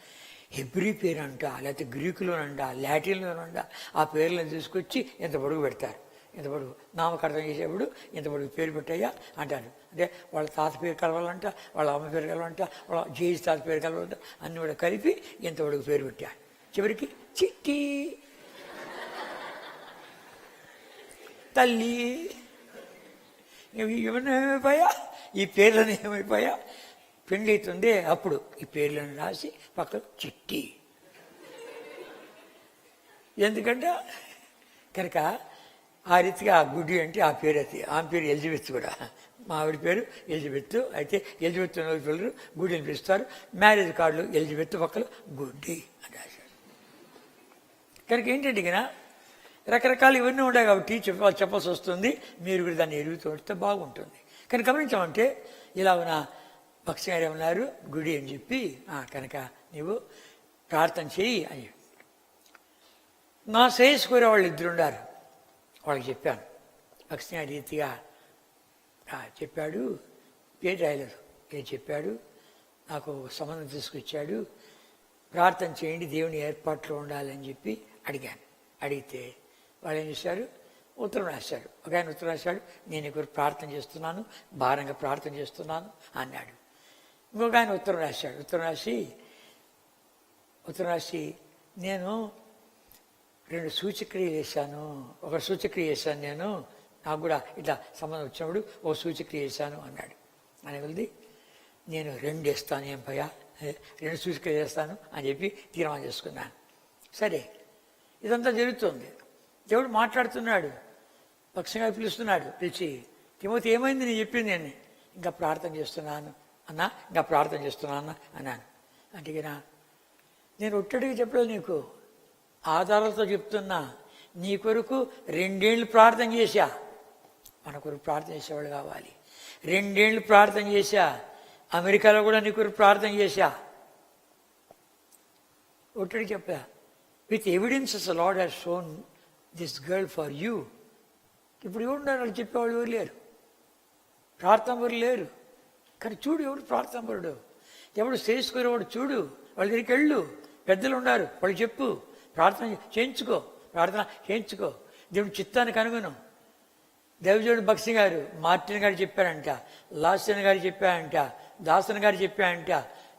హెబ్రీ పేరు అంట, లేకపోతే గ్రీకులోనంట, లాటిన్లోనంట, ఆ పేర్లను తీసుకొచ్చి ఎంత పొడుగు పెడతారు. ఇంత పొడుగు నామకరణం చేసేప్పుడు ఇంత పొడుగు పేరు పెట్టాయా అంటారు. అంటే వాళ్ళ తాత పేరు కలవాలంట, వాళ్ళ అమ్మ పేరు కలవాలంట, వాళ్ళ జేజీ తాత పేరు కలవాలంట, అన్ని కూడా కలిపి ఇంత పొడుగు పేరు పెట్టారు. చివరికి చిట్టి, తల్లి, ఏమైపోయా, ఈ పేర్లను ఏమైపోయా. పెళ్ళి అవుతుంది, అప్పుడు ఈ పేర్లను రాసి పక్కన చిట్టి. ఎందుకంటే కనుక ఆ రీతిగా ఆ గుడ్డి అంటే ఆ పేరు అది. ఆమె పేరు ఎలిజబెత్ కూడా. మా ఆవిడ పేరు ఎలిజబెత్. అయితే ఎలిజబెత్ పిల్లలు గుడిని పిలుస్తారు. మ్యారేజ్ కార్డులు ఎలిజబెత్ పక్కన గుడ్డి అని రాశారు. కనుక ఏంటంటే ఇక రకరకాలు ఇవన్నీ ఉన్నాయి కాబట్టి చెప్పాల్సి వస్తుంది. మీరు కూడా దాన్ని ఎరుగుతూ వస్తే బాగుంటుంది. కానీ గమనించామంటే ఇలా ఉన్న భక్తి గారు ఏమన్నారు, గుడి అని చెప్పి కనుక నీవు ప్రార్థన చేయి అని. నా శ్రేయస్సు కోరే వాళ్ళు 2 ఉన్నారు. వాళ్ళకి చెప్పాను. భక్తి గారి రీతిగా చెప్పాడు, పేరు రాయలేదు, పేరు చెప్పాడు, నాకు సంబంధం తీసుకొచ్చాడు, ప్రార్థన చేయండి, దేవుని ఏర్పాట్లో ఉండాలని చెప్పి అడిగితే వాళ్ళు ఏం చేశారు, ఉత్తరం రాశాడు. ఒక ఆయన ఉత్తరం రాశాడు, నేను ఇక్కడ ప్రార్థన చేస్తున్నాను, భారంగా ప్రార్థన చేస్తున్నాను అన్నాడు. ఇంకొక ఆయన ఉత్తరం రాసి నేను 2 సూచక్రియలు వేశాను. ఒక సూచక్రియ చేశాను నేను, నాకు కూడా ఇట్లా సంబంధం వచ్చినప్పుడు ఓ సూచక్రియ చేశాను అన్నాడు. అని వెళ్ళి నేను 2 వేస్తాను, ఏం భయ 2 సూచక్రియ చేస్తాను అని చెప్పి తీర్మానం చేసుకున్నాను. సరే, ఇదంతా జరుగుతుంది. దేవుడు మాట్లాడుతున్నాడు. పక్షంగా పిలుస్తున్నాడు. పిలిచి, తిమోతి ఏమైంది నేను చెప్పింది అని. ఇంకా ప్రార్థన చేస్తున్నాను అన్నా, ఇంకా ప్రార్థన చేస్తున్నాను అన్నాను. అంటే నేను ఒట్టడికి చెప్పలేదు, నీకు ఆధారాలతో చెప్తున్నా. నీ కొరకు 2 ఏళ్ళు ప్రార్థన చేశా. మన కొరకు ప్రార్థన చేసేవాళ్ళు కావాలి. 2 ఏళ్ళు ప్రార్థన చేశా. అమెరికాలో కూడా నీ కొరకు ప్రార్థన చేశా. ఒట్టడి చెప్పా. With evidences lord has shown this girl for you. ఇప్పుడు ఎవరున్నారు వాళ్ళు చెప్పేవాళ్ళు? ఎవరు లేరు, ప్రార్థనపరులు లేరు. కానీ చూడు, ఎవడు ప్రార్థనపరుడు, ఎవడు చేసుకునేవాడు చూడు, వాళ్ళ దగ్గరికి వెళ్ళు. పెద్దలు ఉన్నారు, వాళ్ళు చెప్పు, ప్రార్థన చేయించుకో, ప్రార్థన చేయించుకో, దేవుడి చిత్తాన్ని కనుగొను. దేవజోడు బక్సి గారు, మార్టిన్ గారు చెప్పారంట, లాసన్ గారు చెప్పారంట, దాసన్ గారు చెప్పారంట,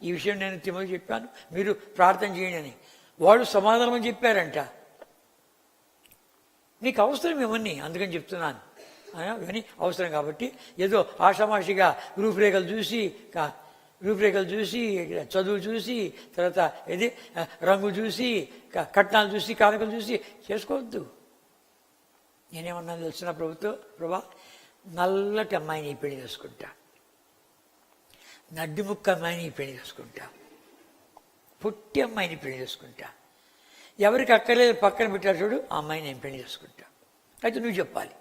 ఈ విషయం నేను తిమోతికి చెప్పాను, మీరు ప్రార్థన చేయండి అని. వాళ్ళు సమాధానం చెప్పారంట. నీకు అవసరం ఇవన్నీ, అందుకని చెప్తున్నాను. కానీ అవసరం కాబట్టి ఏదో ఆషామాషిగా రూపురేఖలు చూసి చదువు చూసి తర్వాత ఏది రంగు చూసి కట్నాలు చూసి కానుకలు చూసి చేసుకోవద్దు. నేనేమన్నా తెలిసిన ప్రభా నల్లటి అమ్మాయిని పెళ్లి చేసుకుంటా, నడ్డి ముక్క అమ్మాయిని పెళ్లి చేసుకుంటా, పుట్టి అమ్మాయిని పెళ్లి చేసుకుంటా, ఎవరికి అక్కర్లేదు పక్కన పెట్టారు చూడు, ఆ అమ్మాయిని నేను పెళ్లి చేసుకుంటా. అయితే నువ్వు చెప్పాలి,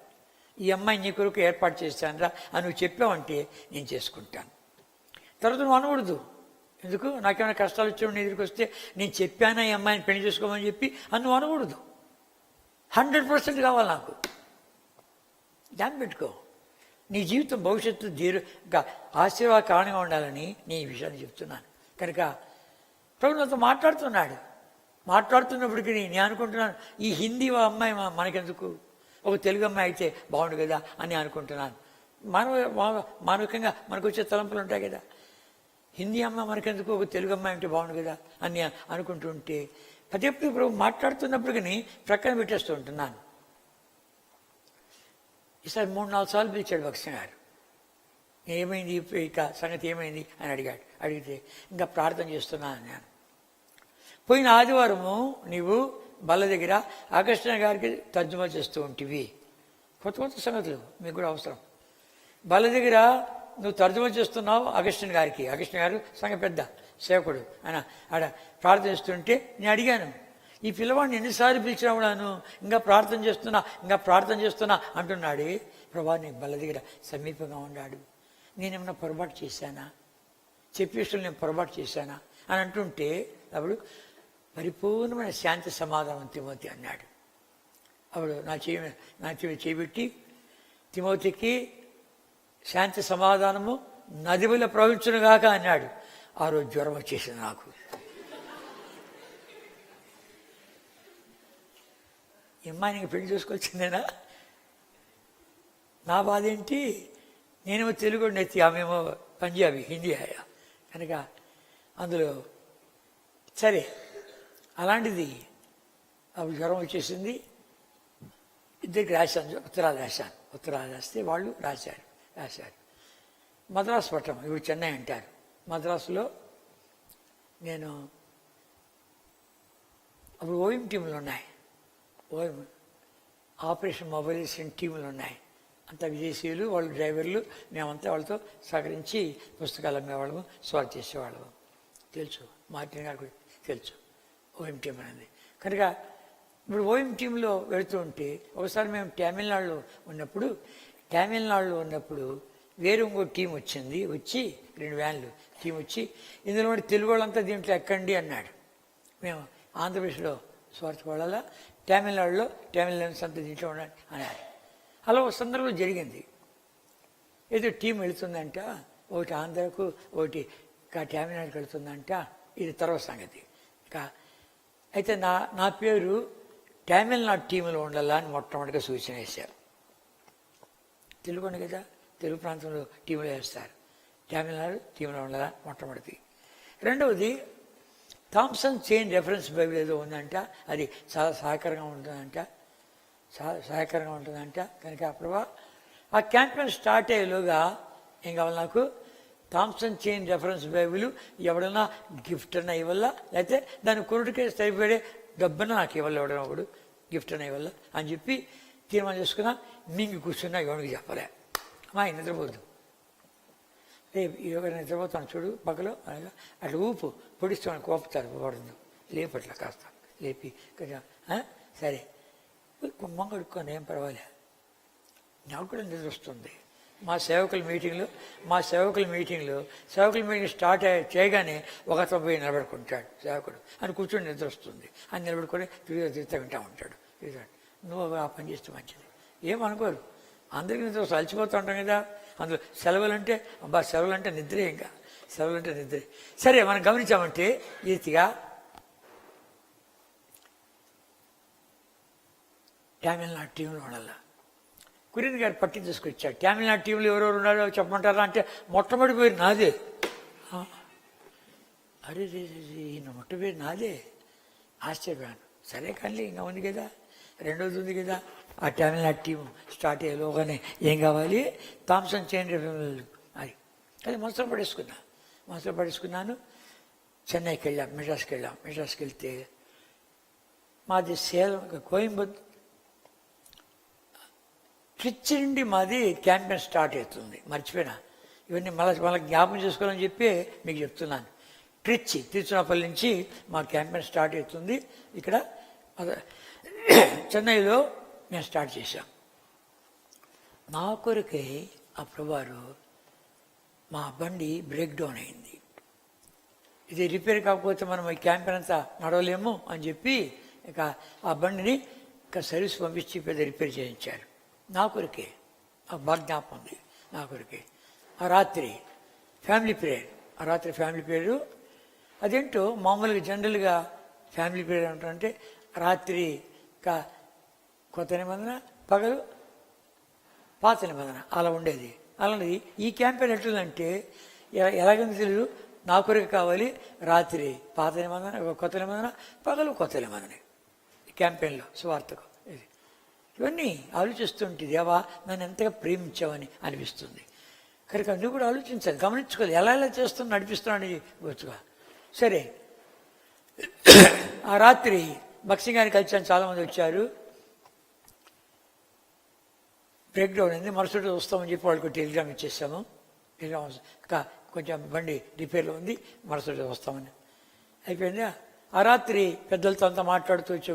ఈ అమ్మాయి నీ కొరకు ఏర్పాటు చేస్తానరా అని నువ్వు చెప్పావంటే నేను చేసుకుంటాను. తర్వాత నువ్వు అనకూడదు, ఎందుకు నాకేమైనా కష్టాలు వచ్చేవాడు నీ దగ్గరికి వస్తే నేను చెప్పానా ఈ అమ్మాయిని పెళ్లి చేసుకోమని చెప్పి అని నువ్వు అనకూడదు. 100% కావాలి నాకు. దాన్ని పెట్టుకో. నీ జీవితం భవిష్యత్తు ఆశీర్వాద కారణంగా ఉండాలని నేను ఈ విషయాన్ని చెప్తున్నాను. కనుక ప్రభు నాతో మాట్లాడుతున్నప్పటికీ నేను అనుకుంటున్నాను, ఈ హిందీ అమ్మాయి మనకెందుకు, ఒక తెలుగు అమ్మాయి అయితే బాగుండు కదా అని అనుకుంటున్నాను. మానవికంగా మనకు వచ్చే తలంపులు ఉంటాయి కదా, హిందీ అమ్మాయి మనకెందుకు, ఒక తెలుగు అమ్మాయి అంటే బాగుండు కదా అని అనుకుంటుంటే పదేప్పుడు ప్రభు మాట్లాడుతున్నప్పటికీ ప్రక్కన పెట్టేస్తూ ఉంటున్నాను. ఈసారి 3-4 సార్లు పిలిచాడు భక్ష్య గారు. ఏమైంది ఇక సంగతి ఏమైంది అని అడిగితే ఇంకా ప్రార్థన చేస్తున్నాను నేను. పోయిన ఆదివారము నీవు బల్ల దగ్గర ఆకర్షణ గారికి తర్జుమా చేస్తూ ఉంటివి. కొత్త సంగతులు మీకు కూడా అవసరం. బల్ల దగ్గర నువ్వు తర్జుమా చేస్తున్నావు అగస్టిన్ గారికి. అగస్టిన్ గారు సంఘ పెద్ద సేవకుడు. ఆయన ఆడ ప్రార్థన చేస్తుంటే నేను అడిగాను, ఈ పిల్లవాడిని ఎన్నిసార్లు పిలిచినా కూడాను ఇంకా ప్రార్థన చేస్తున్నా అంటున్నాడే. ప్రభా నీ బల్ల దగ్గర సమీపంగా ఉన్నాడు, నేనేమన్నా పొరపాటు చేశానా, చెప్పేసి నేను పొరపాటు చేశానా అని అంటుంటే అప్పుడు పరిపూర్ణమైన శాంతి సమాధానం తిమోతి అన్నాడు. అప్పుడు నా చేపెట్టి తిమోతికి శాంతి సమాధానము నదిలో ప్రవహించునుగాక అన్నాడు. ఆ రోజు జ్వరం వచ్చేసింది నాకు. అమ్మాయిని పెళ్లి చేసుకోవాల్సిందేనా? నా బాధ ఏంటి, నేనేమో తెలుగు నెత్తి, ఆమెమో పంజాబీ హిందీ ఆయా కనుక అందులో సరే అలాంటిది. అప్పుడు జ్వరం వచ్చేసింది. ఇద్దరికి రాశాను, ఉత్తరాలు రాస్తే వాళ్ళు రాశారు. మద్రాసు పట్టణం, ఇప్పుడు చెన్నై అంటారు. మద్రాసులో నేను అప్పుడు ఓఎం టీములు ఉన్నాయి, ఓఎం ఆపరేషన్ మొబైలైజేషన్ టీములు ఉన్నాయి. అంతా విదేశీయులు, వాళ్ళు డ్రైవర్లు, మేమంతా వాళ్ళతో సహకరించి పుస్తకాలు అమ్మేవాళ్ళము, స్వార్ చేసేవాళ్ళము. తెలుసు, మార్టిన్ గారు కూడా తెలుసు ఓఎం టీం అనేది. కనుక ఇప్పుడు ఓఎం టీంలో వెళుతూ ఉంటే ఒకసారి మేము తమిళనాడులో ఉన్నప్పుడు వేరే ఇంకో టీం వచ్చి 2 వ్యాన్లు టీం వచ్చి ఇందులో తెలుగు వాళ్ళంతా దీంట్లో ఎక్కండి అన్నాడు. మేము ఆంధ్రప్రదేశ్లో స్వార్థపడాలా, తమిళనాడులో తమిళన్స్ అంతా దీంట్లో ఉండాలి అన్నారు. అలా ఒక సందర్భం జరిగింది. ఏదో టీం వెళుతుందంట, ఒకటి ఆంధ్రకు ఒకటి తమిళనాడుకి వెళుతుందంట. ఇది తర్వాత సంగతి. అయితే నా పేరు తమిళనాడు టీంలో ఉండాలా అని మొట్టమొదటిగా సూచన వేశారు. తెలుగు ఉంది కదా, తెలుగు ప్రాంతంలో టీంలో వేస్తారు. తమిళనాడు టీంలో ఉండాలా మొట్టమొదటి. రెండవది థామ్సన్ చైన్ రెఫరెన్స్ బైబిల్ ఏదో ఉందంట, అది చాలా సహకారంగా ఉంటుందంట. కనుక ప్రభా ఆ క్యాంపెయిన్ స్టార్ట్ అయ్యేలోగా ఏం కావాలి నాకు, థామ్సన్ చైన్ రెఫరెన్స్ బైబిల్ ఎవడన్నా గిఫ్ట్ అన్నా ఇవ్వాల, లేకపోతే దాన్ని కొనుటికే సరిపడే డబ్బున్నా నాకు ఇవ్వాలి, ఎవడన్నా ఒకడు గిఫ్ట్ అన్నా ఇవ్వాల అని చెప్పి తీర్మానం చేసుకున్నా. మింగి కూర్చున్నా ఎవరికి చెప్పలే, మా నిద్రపోద్దు. యోగా నిద్రపోతాను చూడు పగలు అలాగా అట్లా ఊపు పొడిస్తాను కోపుతారు పడుతుంది లేపట్లా కాస్త లేపి కొంచెం సరే కుమ్మం కడుక్కొని ఏం పర్వాలే. నాకు కూడా నిద్ర వస్తుంది. మా సేవకుల మీటింగ్లో స్టార్ట్ చేయగానే ఒకతో పోయి నిలబడుకుంటాడు సేవకుడు అని కూర్చొని నిద్ర వస్తుంది అని నిలబడుకొని తిరుగుతా వింటూ ఉంటాడు. నువ్వు ఆ పని చేస్తే మంచిది. ఏమనుకోరు, అందరికీ నిద్ర వస్తుంది, అలసిపోతూ ఉంటాం కదా. అందులో సెలవులంటే నిద్రే, ఇంకా సెలవులంటే నిద్రే. సరే మనం గమనించామంటే ఈ రీతిగా తమిళనాడు టీంలో ఉండాలి. కురియన్ గారు పట్టి తీసుకొచ్చాడు. తమిళనాడు టీంలో ఎవరెవరు ఉన్నారో చెప్పమంటారా అంటే మొట్టమొదటి పేరు నాదే. అరే ఈయన మొట్ట పేరు నాదే, ఆశ్చర్యపోయాను. సరే కానీ ఇంకా ఉంది కదా, రెండోది ఉంది కదా. ఆ తమిళనాడు టీం స్టార్ట్ అయ్యేలోగానే ఏం కావాలి, థామ్సన్ చైన్ అది మనసులో పడేసుకున్నాను. చెన్నైకి వెళ్ళాం, మెడ్రాస్కి వెళ్తే మాది సేలం కోయంబత్తూరు ట్రిచ్చి నుండి మాది క్యాంపెయిన్ స్టార్ట్ అవుతుంది. మర్చిపోయినా, ఇవన్నీ మళ్ళీ జ్ఞాపకం చేసుకోవాలని చెప్పి మీకు చెప్తున్నాను. తిరుచునాపల్లి నుంచి మా క్యాంపెయిన్ స్టార్ట్ అవుతుంది. ఇక్కడ చెన్నైలో మేము స్టార్ట్ చేశాం. నా కొరకే అప్పుడువారు మా బండి బ్రేక్ డౌన్ అయింది. ఇది రిపేర్ కాకపోతే మనం ఈ క్యాంపెయిన్ అంతా నడవలేము అని చెప్పి ఇక ఆ బండిని ఇక సర్వీస్ పంపించి పెద్ద రిపేర్ చేయించారు. నా కొరకే, ఆ బాగా జ్ఞాపకం ఉంది. నా కొరకే ఆ రాత్రి ఫ్యామిలీ ప్రేయర్ అదేంటో మామూలుగా జనరల్గా ఫ్యామిలీ ప్రేయర్ ఏమంటారంటే రాత్రి కొత్త నిబంధన, పగలు పాత నిబంధన అలా ఉండేది. అలాంటిది ఈ క్యాంపెయిన్ ఎట్లంటే ఎలాగంటే తెలియదు, నా కొరకు కావాలి. రాత్రి పాత నిబంధన, కొత్త నిబంధన, పగలు కొత్త నిబంధన. ఈ క్యాంపెయిన్లో సువార్తకు ఇవన్నీ ఆలోచిస్తుంటే దేవా నన్ను ఎంతగా ప్రేమించావని అనిపిస్తుంది. కనుక నువ్వు కూడా ఆలోచించాలి, గమనించుకోవాలి, ఎలా చేస్తున్నా నడిపిస్తున్నాడని వచ్చుగా. సరే ఆ రాత్రి భక్సింగ్ గారిని కలిసాను, చాలామంది వచ్చారు. బ్రేక్ డౌన్ అయింది. మరుసటి వస్తామని చెప్పి వాళ్ళకి టెలిగ్రామ్ ఇచ్చేసాము. కొంచెం బండి రిపేర్లో ఉంది, మరుసటి వస్తామని అయిపోయిందా. ఆ రాత్రి పెద్దలతో అంతా మాట్లాడుతూ వచ్చే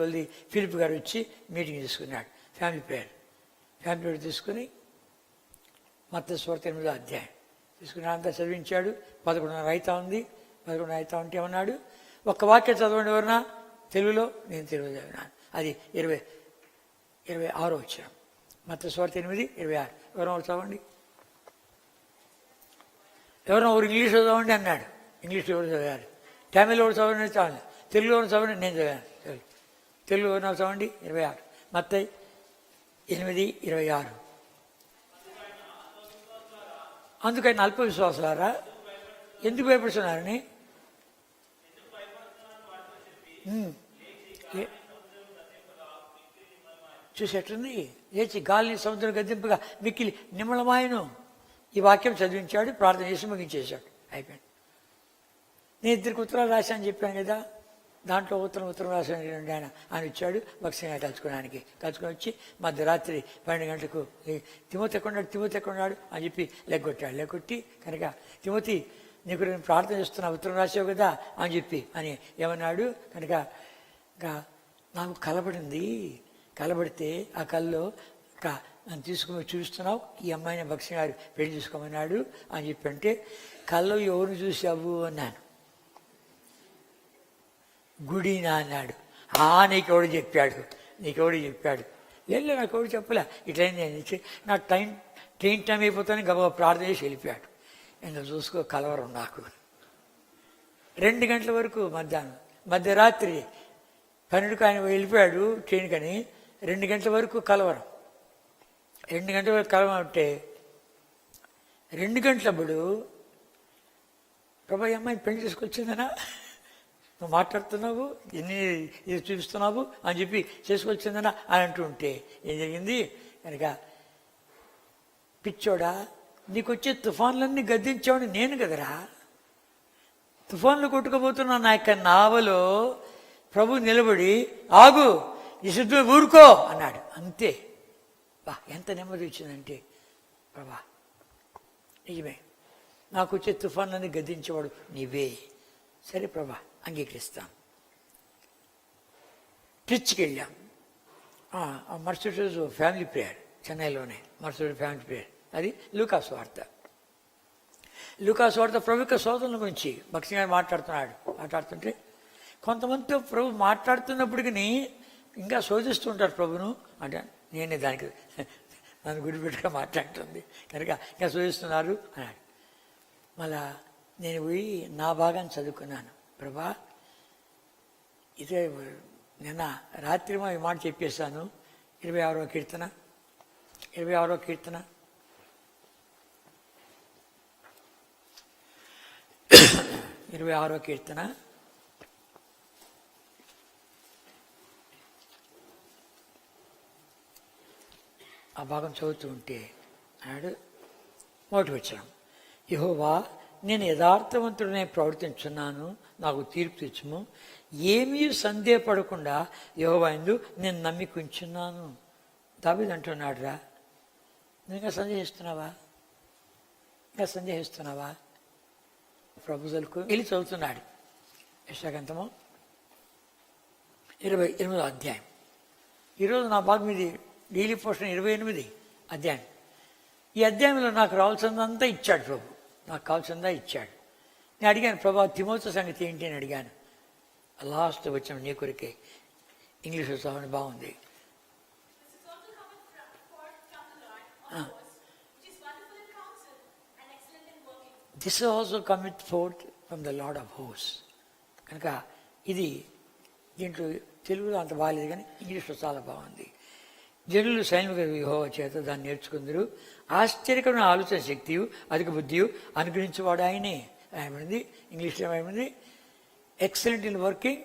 ఫిలిప్ గారు వచ్చి మీటింగ్ తీసుకున్నాడు. ఫ్యామిలీ ప్రేయర్ తీసుకుని మత్తయి సువార్త 8వ అధ్యాయం తీసుకుని అంతా చదివించాడు. 11:30 అవుతా ఉంది. 11:30 అవుతా ఉంటే ఏమన్నాడు, ఒక్క వాక్యం చదవండి ఎవరన్నా తెలుగులో. నేను తెలుగు చదివినాను. అది 26 వచ్చాను. మత్తయి సువార్త 8:26. ఎవరో చదవండి, ఎవరో ఒకరు ఇంగ్లీష్ చదవండి అన్నాడు. ఇంగ్లీష్లో ఎవరు చదివారు, తమిళ్ ఎవరు చదవండి, చాలు. తెలుగులో ఎవరు చదవండి, నేను చదివాను. తెలుగు ఎవరు చదవండి. 26 మత్తయి 8:26. అందుకని అల్ప విశ్వాసాలారా ఎందుకు భయపడుతున్నారని చూసేట్లుంది. లేచి గాలిని సముద్రం గద్దింపుగా మిక్కిలి నిమ్మలమాయను. ఈ వాక్యం చదివించాడు, ప్రార్థన చేసి ముగించేశాడు, అయిపోయాడు. నేను 2 ఉత్తరాలు రాశాను చెప్పాను కదా, దాంట్లో ఉత్తరం రాసిన ఆయన ఇచ్చాడు భక్సింగ్ కలుసుకుని వచ్చి మధ్యరాత్రి 12 గంటలకు తిమోతి ఎక్కడున్నాడు అని చెప్పి లెగ్గొట్టి కనుక తిమోతి నీకు నేను ప్రార్థన చేస్తున్నా, ఉత్తరం రాసావు కదా అని చెప్పి అని ఏమన్నాడు. కనుక నాకు కలబడితే ఆ కల్లో నన్ను తీసుకుని చూపిస్తున్నావు, ఈ అమ్మాయిని భక్సింగ్ గారు పెళ్లి చేసుకోమన్నాడు అని చెప్పి అంటే, కల్లో ఎవరిని చూసావు అన్నాను. గుడినా అన్నాడు. నీకెవడు చెప్పాడు లేదు, నాకు ఎవడు చెప్పలే. ఇట్లయింది నాకు ట్రైన్ టైం అయిపోతాను గబగబా ప్రార్థన చేసి వెళ్ళిపోయాడు. ఇంకా చూసుకో కలవరం నాకు. 2 గంటల వరకు మధ్యరాత్రి 12కు ఆయన వెళ్ళిపోయాడు ట్రైన్ కని. 2 గంటల వరకు కలవరం. 2 గంటల వరకు కలవరం అంటే 2 గంటలప్పుడు ప్రభా అమ్మాయి పెళ్లి చేసుకొచ్చిందనా, నువ్వు మాట్లాడుతున్నావు, ఇది చూపిస్తున్నావు అని చెప్పి చేసుకొచ్చిందనా అని అంటుంటే ఏం జరిగింది కనుక, పిచ్చోడా నీకు వచ్చే తుఫాన్లన్నీ గద్దించావని నేను కదరా. తుఫాన్లు కొట్టుకుపోతున్నా నా యొక్క నావలో ప్రభు నిలబడి ఆగు, నిశ్శబ్దం ఊరుకో అన్నాడు. అంతే. ఎంత నెమ్మది వచ్చిందంటే ప్రభా నిజమే నాకు వచ్చే తుఫాన్లని గద్దించేవాడు నీవే. సరే ప్రభా, అంగీకరిస్తాను. ట్రిచ్కి వెళ్ళాం. మరుసటి రోజు ఫ్యామిలీ ప్రేయర్ చెన్నైలోనే, మరుసటి ఫ్యామిలీ ప్రేయర్. అది లూకాసు వార్త. లూకాసు వార్త ప్రభు యొక్క శోధనల గురించి భక్తి గారు మాట్లాడుతుంటే కొంతమందితో ప్రభు మాట్లాడుతున్నప్పటికీ ఇంకా శోధిస్తుంటారు ప్రభును. అంటే నేనే దానికి నన్ను గుడిపెట్టుగా మాట్లాడుతుంది కనుక ఇంకా శోధిస్తున్నారు అన్నాడు. మళ్ళా నేను పోయి నా భాగాన్ని చదువుకున్నాను. ప్రభా, ఇదే నిన్న రాత్రి ఈ మాట చెప్పేశాను. 26వ కీర్తన 26వ కీర్తన ఆ భాగం చదువుతూ ఉంటే అన్నాడు, మొదటి వచనం, యెహోవా, నేను యథార్థవంతుడనే ప్రవర్తించున్నాను, నాకు తీర్పు తెచ్చుము. ఏమీ సందేహపడకుండా యెహోవా యందు నేను నమ్మికుంచున్నాను. దావీదు అంటున్నాడు రా, నువ్వు ఇంకా సందేహిస్తున్నావా? ప్రపోజల్కు వెళ్ళి చదువుతున్నాడు. యెషయా-గ్రంథము 28వ అధ్యాయం. ఈరోజు నా భాగం ఇది డైలీ పోషన్ 28 అధ్యాయం. ఈ అధ్యాయంలో నాకు రావాల్సిందంతా ఇచ్చాడు ప్రభు, నాకు కావాల్సిందా ఇచ్చాడు. నేను అడిగాను, ప్రభా తిమోతి సంగతి ఏంటి అని అడిగాను. లాస్ట్ వచ్చిన నీ కొరికే ఇంగ్లీష్ చదవని బాగుంది. This also commit fourth from the lord of host. కనుక ఇది దీంట్లో తెలుగులో అంత బాగాలేదు కానీ ఇంగ్లీష్లో చాలా బాగుంది. జనులు సైనిక యెహోవా చేత దాన్ని నేర్చుకుందరు. ఆశ్చర్యకరమైన ఆలోచన శక్తియు అధిక బుద్ధియు అనుగ్రహించేవాడు ఆయనే. ఏమైంది ఇంగ్లీష్లో ఏమైంది? ఎక్సలెంట్ ఇన్ వర్కింగ్,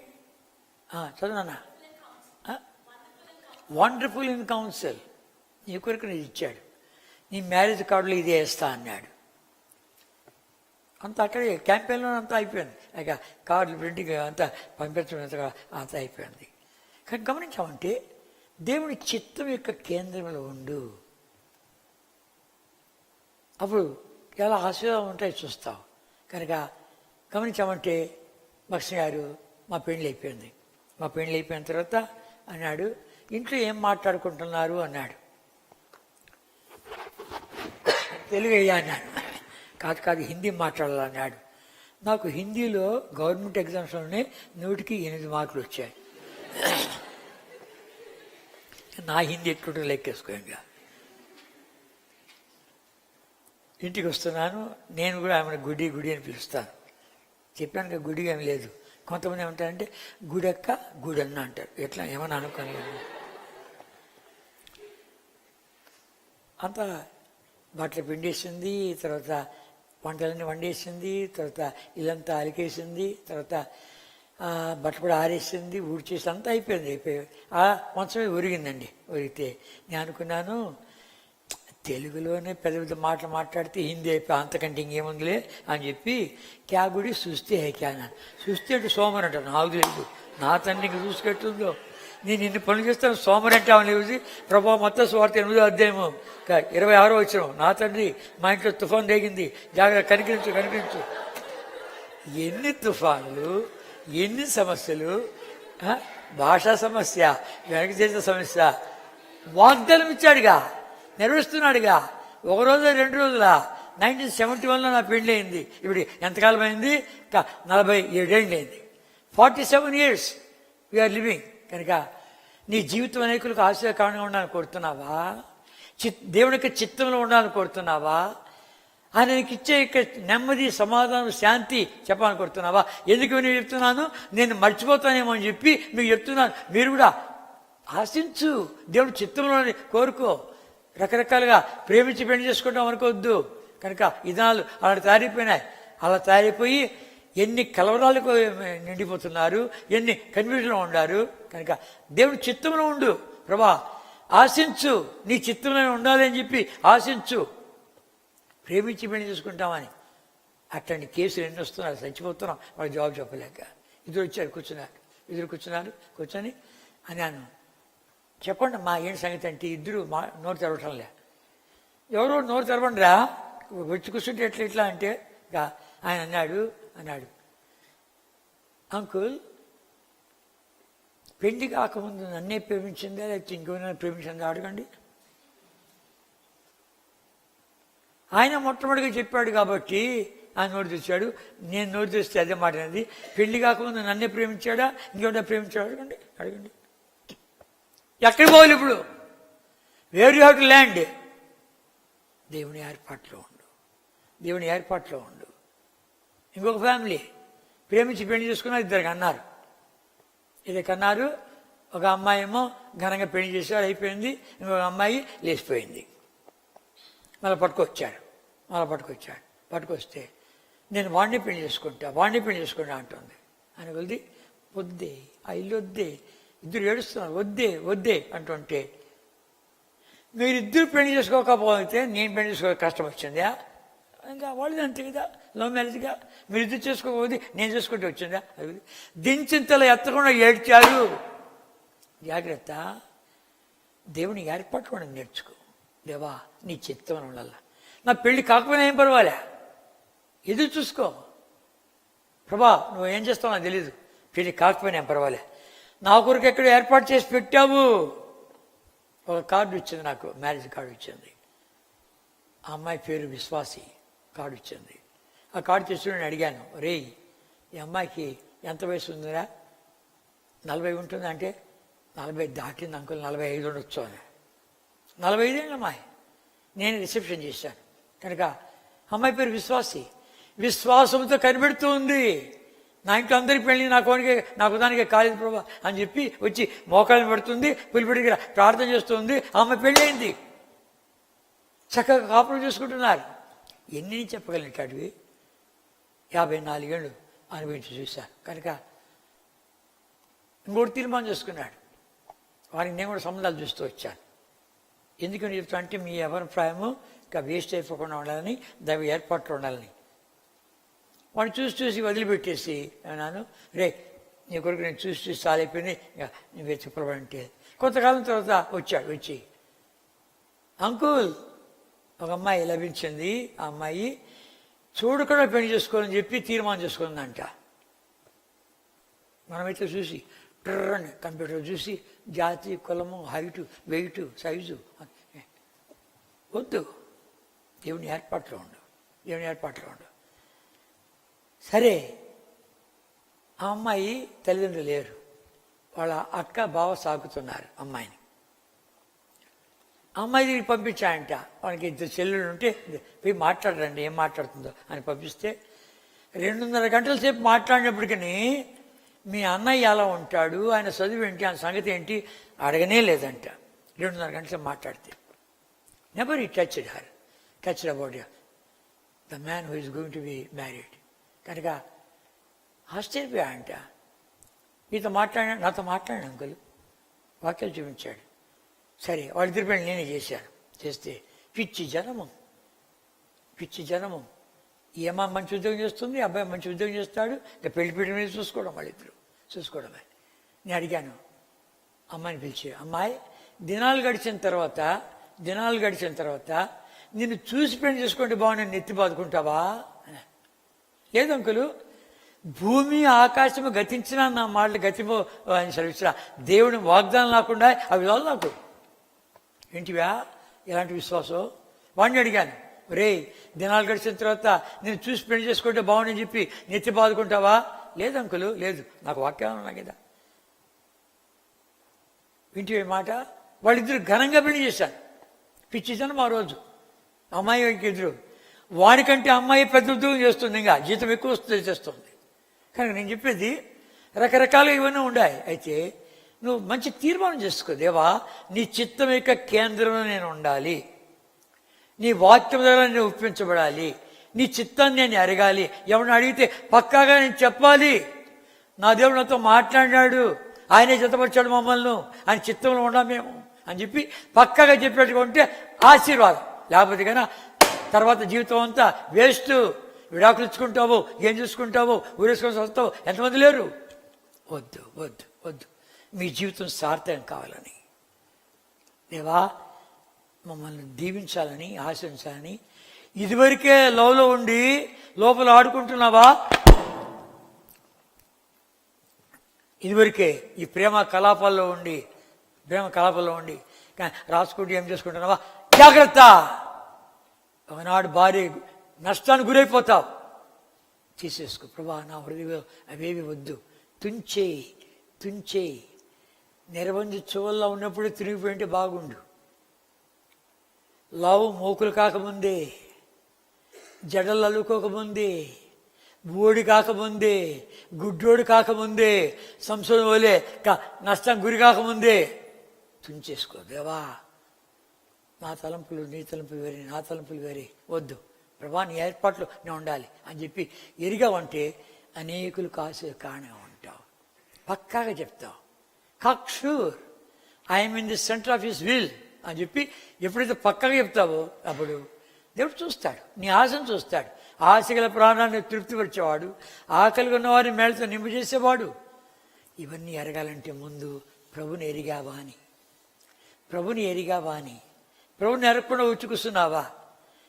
చదువునా, వండర్ఫుల్ ఇన్ కౌన్సిల్. నీ కొరకు నేను ఇచ్చాడు. నీ మ్యారేజ్ కార్డులో ఇదే వేస్తా అన్నాడు. అంతా అక్కడే క్యాంపెయిన్లో అంతా అయిపోయింది. ఇక కార్డులు ప్రింటింగ్ అంతా పంపించడం అంతా అయిపోయింది. కానీ గమనించామంటే దేవుని చిత్తం యొక్క కేంద్రంలో ఉండు, అప్పుడు ఎలా ఆశీర్వాదం ఉంటాయో చూస్తావు. కనుక గమనించామంటే భక్ష్య గారు మా పెళ్ళి అయిపోయిన తర్వాత అన్నాడు, ఇంట్లో ఏం మాట్లాడుకుంటున్నారు అన్నాడు. తెలుగు అయ్యా అన్నాడు. కాదు హిందీ మాట్లాడాలన్నాడు. నాకు హిందీలో గవర్నమెంట్ ఎగ్జామ్స్లోనే 100కి 8 మార్కులు వచ్చాయి. నా హిందీ ఎట్లుంటే లెక్కేసుకోండి. ఇంటికి వస్తున్నాను, నేను కూడా ఆమెను గుడి అని పిలుస్తాను. చెప్పాను కదా, గుడి ఏమి లేదు. కొంతమంది ఏమంటారంటే గుడక్క గుడన్న అంటారు. ఎట్లా ఏమన్నా అనుకోని అంతా బట్టలు పిండేసింది, తర్వాత వంటలన్నీ వండేసింది, తర్వాత ఇల్లంతా అలికేసింది, తర్వాత బట్టలు కూడా ఆరేసింది, ఊడ్చేసి అంతా అయిపోయింది. మంచమే ఉరిగిందండి. ఉరిగితే నేను అనుకున్నాను, తెలుగులోనే పెద్ద పెద్ద మాటలు మాట్లాడితే హిందీ అయిపోయి అంతకంటే ఇంకేముందిలే అని చెప్పి క్యా గుడి సుస్తే క్యానాను. సుస్తే అంటే సోమరు అంటాను. నాకు లేదు, నా తండ్రి ఇంక చూసుకెట్టుందో. నేను ఇన్ని పనులు చేస్తాను, సోమరు అంటే ఆమె లేచి ప్రభావ మొత్తం సువార్త 8వ అధ్యాయము 26వ వచనం, నా తండ్రి మా ఇంట్లో తుఫాన్ రేగింది, జాగ్రత్త కనికరించు. ఎన్ని తుఫాన్లు, ఎన్ని సమస్యలు, భాషా సమస్య, వెనక చేసిన సమస్య, వాగ్దానం ఇచ్చాడుగా, నెరవేరుస్తున్నాడుగా. 1 రోజు 2 రోజుల 1971లో నా పెళ్ళి అయింది. ఇప్పుడు ఎంతకాలం అయింది? 47 ఏళ్ళు అయింది. 47 years వీఆర్ లివింగ్. కనుక నీ జీవితం అనేకులకు ఆశీర్వాదకరంగా ఉండాలని కోరుతున్నావా? దేవుని యొక్క చిత్తంలో ఉండాలని కోరుతున్నావా? ఆయనకి ఇచ్చే నెమ్మది, సమాధానం, శాంతి చెప్పాలని కోరుతున్నావా? ఎందుకు నేను చెప్తున్నాను, నేను మర్చిపోతానేమో అని చెప్పి మీకు చెప్తున్నాను. మీరు కూడా ఆశించు, దేవుడి చిత్తంలో కోరుకో. రకరకాలుగా ప్రేమించి పెళ్లి చేసుకుంటాం అనుకోవద్దు. కనుక ఇదాలు అలా తయారైపోయినాయి. అలా తయారైపోయి ఎన్ని కలవరాలకు నిండిపోతున్నారు, ఎన్ని కన్ఫ్యూజన్లో ఉండారు. కనుక దేవుడి చిత్తంలో ఉండు. ప్రభా ఆశించు, నీ చిత్తంలో ఉండాలి అని చెప్పి ఆశించు. ప్రేమించి పెళ్లి చేసుకుంటామని అట్లాంటి కేసులు ఎన్ని వస్తున్నారు, చచ్చిపోతున్నాం వాళ్ళు జవాబు చెప్పలేక. ఇద్దరు వచ్చారు, కూర్చున్నారు. కూర్చొని అన్నాను, చెప్పండి మా ఏంటి సంగతి అంటే ఇద్దరు నోరు తెరవటంలే. ఎవరో నోరు తెరవండిరా, వచ్చి కూర్చుంటే ఎట్లా అంటే ఆయన అన్నాడు అంకుల్, పెళ్లి కాకముందు నన్నే ప్రేమించిందా లేకపోతే ఇంకెవరైనా ప్రేమించిందా అడగండి. ఆయన మొట్టమొదటిగా చెప్పాడు కాబట్టి ఆయన నోరు తెచ్చాడు. నేను నోరు తెస్తే అదే మాట అనేది. పెళ్లి కాకముందు నన్నే ప్రేమించాడా ఇంకెవరైనా ప్రేమించాడు అడగండి. ఎక్కడికి పోవాలి ఇప్పుడు? Where you have to land. దేవుని ఏర్పాట్లో ఉండు. ఇంకొక ఫ్యామిలీ ప్రేమించి పెళ్లి చేసుకున్నారు, ఇద్దరికి కన్నారు. ఒక అమ్మాయి ఏమో ఘనంగా పెళ్లి చేశాడు, అయిపోయింది. ఇంకొక అమ్మాయి లేచిపోయింది. మళ్ళీ పట్టుకొస్తే నేను వాడిని పెళ్లి చేసుకుంటా అంటుంది. అని కొద్ది వద్దే, ఆ ఇల్లు వద్దే, ఇద్దరు ఏడుస్తున్నారు, వద్దే అంటుంటే, మీరిద్దరు పెళ్లి చేసుకోకపోతే నేను పెళ్లి చేసుకో కష్టం వచ్చిందా? ఇంకా వాళ్ళది అంతే కదా, లవ్ మ్యారేజ్గా. మీరిద్దరు చేసుకోకపోతే నేను చేసుకుంటే వచ్చిందా? దించింతలో ఎత్తకుండా ఏడ్చారు. జాగ్రత్త, దేవుని ఏర్పట్టుకోవడం నేర్చుకో. దేవా నీ చిత్తం వల్ల నా పెళ్లి కాకపోయినా ఏం పర్వాలే, ఎదురు చూసుకో. ప్రభా నువ్వు ఏం చేస్తావు నాకు తెలీదు, పెళ్లి కాకపోయినా ఏం పర్వాలే, నా కొరకు ఎక్కడ ఏర్పాటు చేసి పెట్టావు. ఒక కార్డు ఇచ్చింది నాకు, మ్యారేజ్ కార్డు ఇచ్చింది. ఆ అమ్మాయి పేరు విశ్వాసి. కార్డు ఇచ్చింది. ఆ కార్డు తెచ్చి నేను అడిగాను, రేయ్ ఈ అమ్మాయికి ఎంత వయసు ఉందిరా? 40 ఉంటుంది అంటే 40 దాటింది అంకుల్, 45 ఉండొచ్చు అని. 45 ఏళ్ళ అమ్మాయి. నేను రిసెప్షన్ చేశాను కనుక అమ్మాయి పేరు విశ్వాసంతో కనిపెడుతూ ఉంది. నా ఇంట్లో అందరికి పెళ్ళి నాకు దానికి కాలేదు ప్రభా అని చెప్పి వచ్చి మోకాళ్ళని పెడుతుంది, పులిపెడికి ప్రార్థన చేస్తుంది. అమ్మాయి పెళ్ళయింది, చక్కగా కాపురం చేసుకుంటున్నారు. ఎన్ని చెప్పగలిగినట్టు అడివి 54 ఏళ్ళు అనుభవించి చూశాను కనుక ఇంకోటి తీర్మానం చేసుకున్నాడు. వారికి నేను కూడా సంబంధాలు చూస్తూ వచ్చాను. ఎందుకని చెప్తా అంటే మీ ఎవరి ప్రాయము ఇంకా వేస్ట్ అయిపోకుండా ఉండాలని, దైవ ఏర్పాట్లు ఉండాలని. వాడిని చూసి వదిలిపెట్టేసి అన్నాను, రే నీ కొరకు నేను చూసి చాలా అయిపోయింది, ఇంకా నువ్వే చెప్పబడంటే. కొంతకాలం తర్వాత వచ్చి అంకుల్ ఒక అమ్మాయి లభించింది, ఆ అమ్మాయి చూడకుండా పెళ్లి చేసుకోవాలని చెప్పి తీర్మానం చేసుకుందంట. మనమైతే చూసి ట్రన్ కంప్యూటర్ చూసి జాతి, కులము, హైటు, వెయిటు, సైజు వద్దు. దేవుని ఏర్పాట్లో ఉండు. సరే ఆ అమ్మాయి తల్లిదండ్రులు లేరు, వాళ్ళ అక్క బావ సాగుతున్నారు అమ్మాయిని. అమ్మాయి దగ్గరికి పంపించాయంట. వాళ్ళకి 2 చెల్లెళ్ళు ఉంటే పోయి మాట్లాడరండి, ఏం మాట్లాడుతుందో అని పంపిస్తే 2.5 గంటల సేపు మాట్లాడినప్పటికీ మీ అన్నయ్య ఎలా ఉంటాడు, ఆయన చదువు ఏంటి, ఆయన సంగతి ఏంటి అడగనే లేదంట. 2.5 గంటల సేపు మాట్లాడితే నెవర్ ఈ touched about the man who is going to be married. కనుక ఆశ్చర్యపోయా అంట. నాతో మాట్లాడాను అంకుల్, వాక్యాలు చూపించాడు. సరే వాళ్ళిద్దరి పెళ్ళి నేనే చేస్తే పిచ్చి జనము. ఈ అమ్మాయి మంచి ఉద్యోగం చేస్తుంది, అబ్బాయి మంచి ఉద్యోగం చేస్తాడు, ఇంకా పెళ్లి పీఠం మీద వాళ్ళిద్దరు చూసుకోవడమే. నేను అడిగాను అమ్మాయిని పిలిచి, అమ్మాయి దినాలు గడిచిన తర్వాత నిన్ను చూసి పెళ్లి చేసుకుంటే బాగుండి నెత్తి బాదుకుంటావా? లేదు అంకులు, భూమి ఆకాశము గతించినా నా మాటలు గతిమో అని సెలవిచ్చినా దేవుని వాగ్దానం లేకుండా అవి వాళ్ళు నాకు ఏంటివా? ఎలాంటి విశ్వాసం? వాడిని అడిగాను, రే దినాలు గడిచిన తర్వాత నేను చూసి పెళ్లి చేసుకుంటే బాగుండని చెప్పి నెత్తి బాదుకుంటావా? లేదు అంకులు, లేదు, నాకు వాక్యం ఉన్నా కదా. వింటివే మాట. వాళ్ళిద్దరు ఘనంగా పెళ్లి చేశారు. పిచ్చి జనం ఆ రోజు. అమ్మాయి ఎదురు, వాడికంటే అమ్మాయి పెద్ద ఉద్యోగం చేస్తుంది, ఇంకా జీతం ఎక్కువ వస్తుంది చేస్తుంది. కనుక నేను చెప్పేది రకరకాలుగా ఇవన్నీ ఉన్నాయి. అయితే నువ్వు మంచి తీర్మానం చేసుకో, దేవా నీ చిత్తం యొక్క కేంద్రంలో నేను ఉండాలి, నీ వాక్యం ద్వారా నేను ఒప్పించబడాలి, నీ చిత్తాన్ని నేను ఎరగాలి. ఎవరిని అడిగితే పక్కాగా నేను చెప్పాలి, నా దేవుడు నాతో మాట్లాడినాడు, ఆయనే జతపరిచాడు మమ్మల్ని, ఆయన చిత్తంలో ఉన్నాం మేము అని చెప్పి పక్కాగా చెప్పేట్టుగా ఉంటే ఆశీర్వాదం. లేకపోతే కన్నా తర్వాత జీవితం అంతా వేస్ట్. విడాకులు ఇచ్చుకుంటావు, ఏం చూసుకుంటావు, ఊరేసుకొని వస్తావు, ఎంతమంది లేరు. వద్దు. మీ జీవితం సార్థకం కావాలని, దేవా మమ్మల్ని దీవించాలని, ఆశించాలని, ఇదివరకే లవ్లో ఉండి లోపల ఆడుకుంటున్నావా? ఇదివరకే ఈ ప్రేమ కలాపాల్లో ఉండి రాసుకుంటూ ఏం చేసుకుంటున్నావా? జాగ్రత్త, ఒకనాడు భారీ నష్టానికి గురైపోతావు. తీసేసుకో. ప్రభా, నా హృదయం అవేవి వద్దు, తుంచేయి. నిర్బంధి చువల్లో ఉన్నప్పుడు తిరిగిపోయింటే బాగుండు. లావు మోకులు కాకముందే, జడలు అల్లుకోకముందే, బోడి కాకముందే, గుడ్డోడు కాకముందే, సంశోధన వలే నష్టం గురి కాకముందే తుంచేసుకో. దేవా, నా తలంపులు నీ తలంపులు వేరే, నా తలంపులు వేరే వద్దు ప్రభా, నీ ఏర్పాట్లు నేను ఉండాలి అని చెప్పి ఎరిగావంటే అనేకులు కానే ఉంటావు. పక్కాగా చెప్తావు. Cocksure I'm in the center of his will అని చెప్పి ఎప్పుడైతే పక్కగా చెప్తావో అప్పుడు దేవుడు చూస్తాడు, నీ ఆశను చూస్తాడు. ఆశగల ప్రాణాన్ని తృప్తిపరిచేవాడు, ఆకలిగా ఉన్నవారిని మేళతో నింపు చేసేవాడు. ఇవన్నీ ఎరగాలంటే ముందు ప్రభుని ఎరిగావా అని. ప్రభుని ఎరగకుండా వచ్చి కూర్చున్నావా?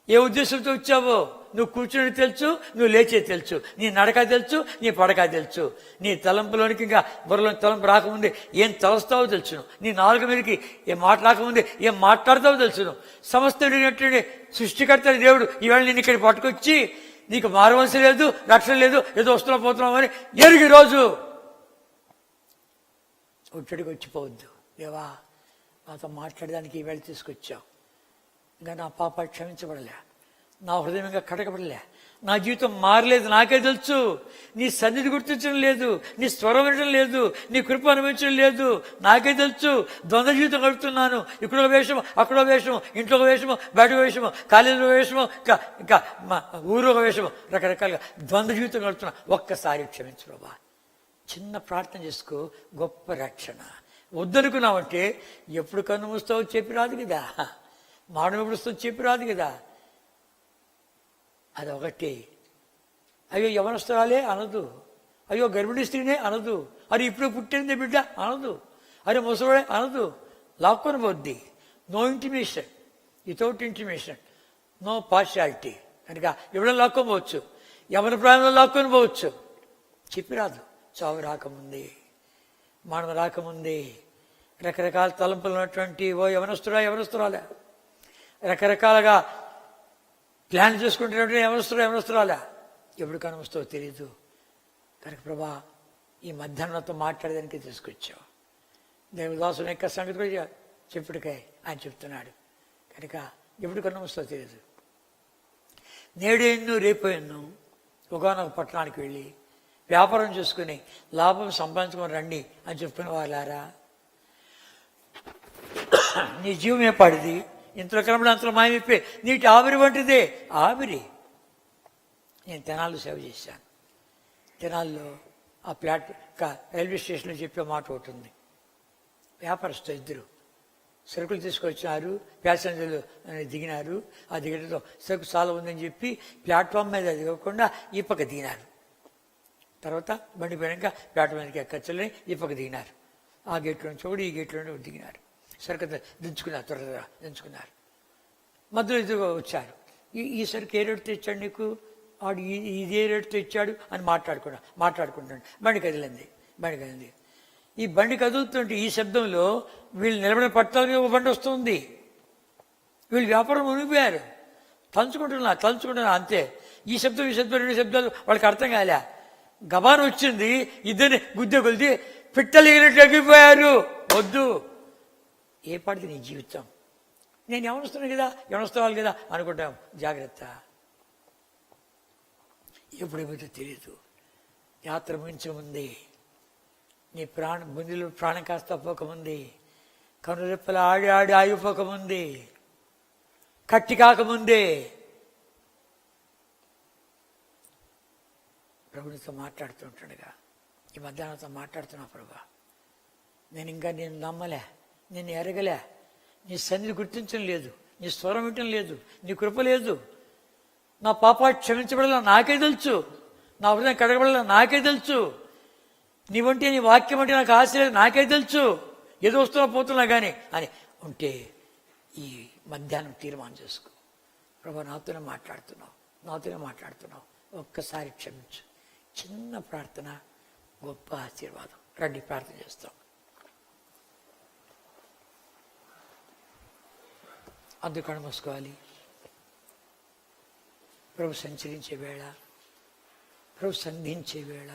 ఏ ఉద్దేశంతో వచ్చావో నువ్వు కూర్చుని తెలుసు, నువ్వు లేచే తెలుసు, నీ నడక తెలుసు, నీ పడక తెలుసు. నీ తలంపులోనికి ఇంకా బుర్రలోని తలంపు రాకముందే ఏం తలస్తావో తెలుసును. నీ నాలుగు మీదకి ఏం మాట రాకముందే ఏం మాట్లాడతావో తెలుసును. సమస్తమైనటువంటి సృష్టికర్త దేవుడు ఈవేళ నేను ఇక్కడ పట్టుకొచ్చి నీకు మారవలసి లేదు, రక్షణ లేదు, ఏదో వస్తున్నా పోతున్నావు అని ఎరిగి రోజు ఒట్టడికి వచ్చిపోవద్దు. దేవా, నాతో మాట్లాడడానికి ఈవేళ తీసుకొచ్చావు. ఇంకా నా పాపాలు క్షమించబడలే, నా హృదయం ఇంకా కడగబడలే, నా జీవితం మారలేదు, నాకే తెలుసు. నీ సన్నిధి గుర్తించడం లేదు, నీ స్వరం వినడం లేదు, నీ కృప అనుభవించడం లేదు, నాకే తెలుసు. ద్వంద్వ జీవితం గడుపుతున్నాను. ఇక్కడొక వేషము, అక్కడో వేషము, ఇంట్లో ఒక వేషము, బయట వేషము, కాలేజీలో వేషము, ఇంకా ఊరు ఒక వేషము, రకరకాలుగా ద్వంద్వ జీవితం గడుపుతున్నా. ఒక్కసారి క్షమించు ప్రభా. చిన్న ప్రార్థన చేసుకో, గొప్ప రక్షణ. వద్దనుకున్నావంటే ఎప్పుడు కన్ను మూస్తావో చెప్పి రాదు కదా, మానవ ఎప్పుడు వస్తావు చెప్పి రాదు కదా. అదొకటి. అయ్యో యవనస్తురాలే అనదు, అయ్యో గర్భిణీ స్త్రీనే అనదు, అరే ఇప్పుడు పుట్టింది బిడ్డ అనదు, అరే ముసలోడే అనదు. లాక్కొని పోద్ది. No intimation, without intimation, no partiality. కనుక ఎవరైనా లాక్కొని పోవచ్చు, యవన ప్రాయంలో లాక్కొని పోవచ్చు. చెప్పి రాదు. చావు రాకముందే, మానవ రాకముందే రకరకాల తలంపులు ఉన్నటువంటి ఓ యవనస్తురాలే, రకరకాలుగా ప్లాన్ చేసుకుంటున్నటువంటి యవనస్తురాలే, ఎప్పుడు కనుమస్తావో తెలీదు. కనుక ప్రభా, ఈ మధ్యాహ్నంతో మాట్లాడడానికి తీసుకొచ్చావు. దేవదాసుని యొక్క సంగతి కూడా చెప్పుడికాయ ఆయన చెప్తున్నాడు. కనుక ఎప్పుడు కనుమస్తావో తెలీదు. నేడు ఎన్ను రేపు ఎన్ను ఒకనొక పట్టణానికి వెళ్ళి వ్యాపారం చేసుకుని లాభం సంపాదించుకొని రండి అని చెప్పుకునే వాళ్ళారా? నీ జీవం ఏపాడిది, ఇంతలో కనబడి అంతలో మాయమైపోయి నీటి ఆవిరి వంటిదే. ఆవిరి. నేను తెనాల్లో సేవ చేశాను. తెనాల్లో ఆ రైల్వే స్టేషన్లో చెప్పే మాట ఒకటి ఉంది. వ్యాపారస్తులు ఇద్దరు సరుకులు తీసుకొచ్చినారు, ప్యాసింజర్లు దిగినారు. ఆ దిగడంతో సరుకు చాలా ఉందని చెప్పి ప్లాట్ఫామ్ మీద దిగకుండా ఈ పక్క దిగినారు. తర్వాత బండి పోయాక ప్లాట్ఫామ్ మీదకి ఎక్కచ్చలని ఈ పక్క దిగినారు. ఆ గేట్లో నుంచి ఒకటి, ఈ గేట్లో నుంచి దిగినారు. సరుకు దించుకున్నారు, త్వరగా దించుకున్నారు. మధ్యలో ఇదిగో వచ్చారు. ఈ సరుకు ఏ రేటు తెచ్చాడు నీకు, వాడు ఇదే రేటుతో ఇచ్చాడు అని మాట్లాడుకుంటాడు. బండి కదిలింది. ఈ బండి కదులుతుంటే ఈ శబ్దంలో వీళ్ళు నిలబడిన పట్టాలని ఒక బండి వస్తుంది. వీళ్ళు వ్యాపారం మునిగిపోయారు. తలుచుకుంటున్నా అంతే. ఈ శబ్దం రెండు శబ్దాలు వాళ్ళకి అర్థం కాలే. గబాన్ వచ్చింది, ఇద్దరిని గుద్దే కొలిది పిట్టలు ఎగిరినట్టు ఎగిరిపోయారు. వద్దు. ఏ పాటిది నీ జీవితం? నేను ఎవరిస్తున్నాను కదా అనుకుంటాం. జాగ్రత్త. ఎప్పుడేమైతే తెలియదు. యాత్ర ముగించముందే, నీ బుందిలో ప్రాణం కాస్త పోకముందే, కనురెప్పలు ఆడి ఆగిపోకముందే, కట్టి కాకముందే ప్రభునితో మాట్లాడుతుంటాడుగా. ఈ మధ్యాహ్నంతో మాట్లాడుతున్నా ప్రభా, నేను నమ్మలే, నిన్ను ఎరగలే, నీ సన్నిధి గుర్తించడం లేదు, నీ స్వరం వినటం లేదు, నీ కృప లేదు. నా పాపాలు క్షమించబడాల నాకే తెలుసు, నా హృదయం కడగబడాల నాకే తెలుసు, నీ వాక్యం అంటే నాకు ఆశ లేదు నాకే తెలుసు. ఏదో వస్తున్నా పోతున్నా కానీ అని ఉంటే ఈ మధ్యాహ్నం తీర్మానం చేసుకో. ప్రభా నాతోనే మాట్లాడుతున్నావు, ఒక్కసారి క్షమించు. చిన్న ప్రార్థన, గొప్ప ఆశీర్వాదం. రండి ప్రార్థన చేస్తాం. అందుకు కళ్ళు మూసుకోవాలి. ప్రభు సంచరించే వేళ, ప్రభు సంధించే వేళ,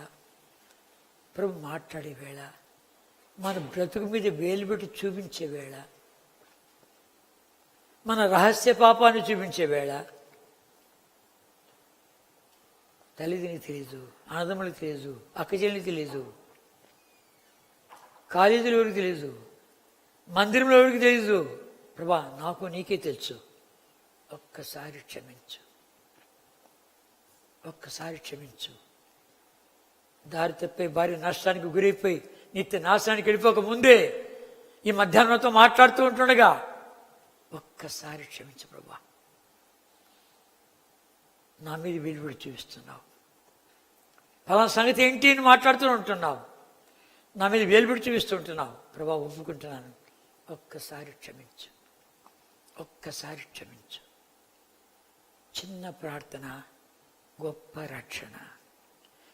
ప్రభు మాట్లాడే వేళ, మన బ్రతుకు మీద వేలు పెట్టి చూపించే వేళ, మన రహస్య పాపాన్ని చూపించే వేళ. తల్లిదండ్రులకు తెలియదు, అన్నదమ్ములకు తెలియదు, అక్కచెల్లికి తెలియదు, కాలేజీలో ఎవరికి తెలియదు, మందిరంలో ఎవరికి తెలియదు. ప్రభా నాకు నీకే తెలుసు. ఒక్కసారి క్షమించు. దారి తప్పే భార్య నష్టానికి గురైపోయి నిత్య నాశనానికి వెళ్ళిపోక ముందే ఈ మధ్యాహ్నంతో మాట్లాడుతూ ఉంటుండగా ఒక్కసారి క్షమించు ప్రభా. నా మీద విలువడి చూపిస్తున్నావు, ఫలానా సంగతి ఏంటి అని మాట్లాడుతూ ఉంటున్నావు, నా మీద వేలుబడి చూపిస్తుంటున్నావు. ప్రభా ఒప్పుకుంటున్నాను, ఒక్కసారి క్షమించు. చిన్న ప్రార్థన, గొప్ప రక్షణ.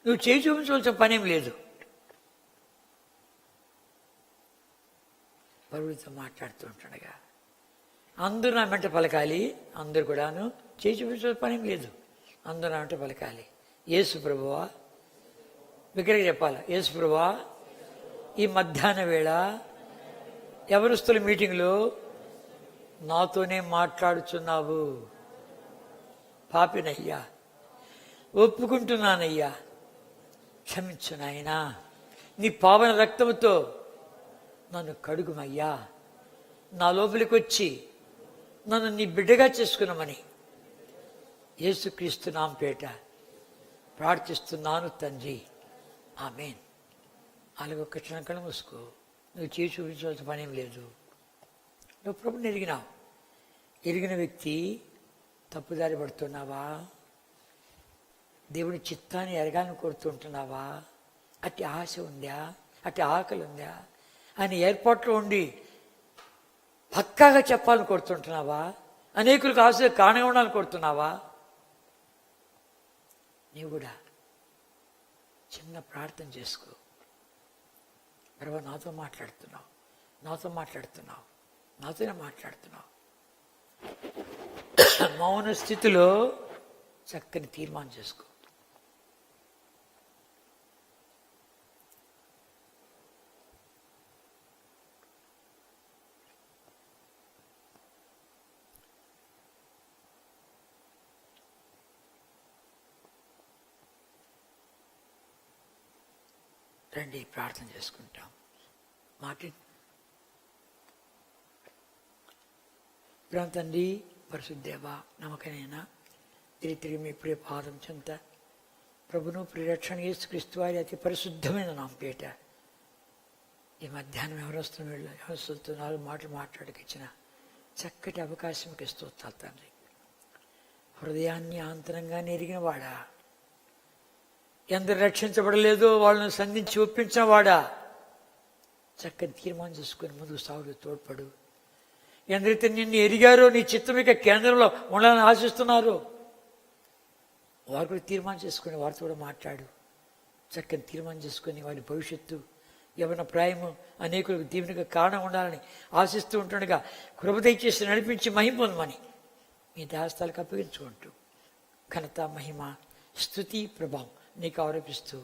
నువ్వు చేయి చూపించవలసిన పనేం లేదు. పరుడితో మాట్లాడుతూ ఉంటుండగా అందరూ నా వెంట పలకాలి. అందరూ కూడాను చేయి చూపించవలసిన పనేం లేదు. అందరూ నా వెంట పలకాలి. యేసు ప్రభువా, విగ్రహం చెప్పాలి. యేసు ప్రభువా, ఈ మధ్యాహ్న వేళ ఎవరిస్తుల మీటింగ్లో నాతోనే మాట్లాడుచున్నావు. పాపినయ్యా, ఒప్పుకుంటున్నానయ్యా, క్షమించు నాయనా. నీ పావన రక్తముతో నన్ను కడుగుమయ్యా. నా లోపలికి వచ్చి నన్ను నీ బిడ్డగా చేసుకున్నామని యేసుక్రీస్తు నామమున పేట ప్రార్థిస్తున్నాను తండ్రి, ఆమేన్. అలాగొక్క క్షణం కళ్ళు మూసుకో. నువ్వు చేసి చూపించవలసిన పనేం లేదు. నువ్వు ప్రభుని ఎరిగినావు. ఎరిగిన వ్యక్తి తప్పుదారి పడుతున్నావా? దేవుని చిత్తాన్ని ఎరగాలని కోరుతుంటున్నావా? అట్టి ఆశ ఉందా? అట్టి ఆకలి ఉందా? ఆయన ఏర్పాట్లో ఉండి పక్కాగా చెప్పాలని కోరుతుంటున్నావా? అనేకులకు ఆశ కారణంగా ఉండాలని కోరుతున్నావా? నీవు కూడా చిన్న ప్రార్థన చేసుకో. ప్రభు నాతోనే మాట్లాడుతున్నావు. మౌన స్థితిలో చక్కని తీర్మానం చేసుకో. రండి ప్రార్థన చేసుకుంటాం. మార్టిన్, తండ్రి, పరిశుద్ధేవ, నమ్మకనైనా తిరిగి మీ ప్రియ పాదం చెంత ప్రభును ప్రియరక్షణ యేసుక్రీస్తు వారి అతి పరిశుద్ధమైన నామపేట ఈ మధ్యాహ్నం ఎవరొస్తున్న 4 మాటలు మాట్లాడకిచ్చిన చక్కటి అవకాశంకి స్తోత్రాలు తండ్రి. హృదయాన్ని ఆంతరంగాన్ని ఎరిగిన వాడా, ఎందరు రక్షించబడలేదో వాళ్ళని సంధించి ఒప్పించిన వాడా, చక్కని తీర్మానం చేసుకుని ముందుకు సాగుడు తోడ్పడు. ఎందరైతే నిన్ను ఎరిగారో, నీ చిత్తం ఇక కేంద్రంలో ఉండాలని ఆశిస్తున్నారో వారు కూడా తీర్మానం చేసుకుని వారితో కూడా మాట్లాడు. చక్కని తీర్మానం చేసుకుని వారి భవిష్యత్తు, యవన ప్రాయము అనేకులకు దీవెనగా కారణం ఉండాలని ఆశిస్తూ ఉంటుండగా కృప దయచేసి నడిపించి మహిమ పొందమని మీ దాస్తాలకు అప్పగించుకుంటూ ఘనత, మహిమ, స్తుతి, ప్రభావం నీకు ఆరోపిస్తూ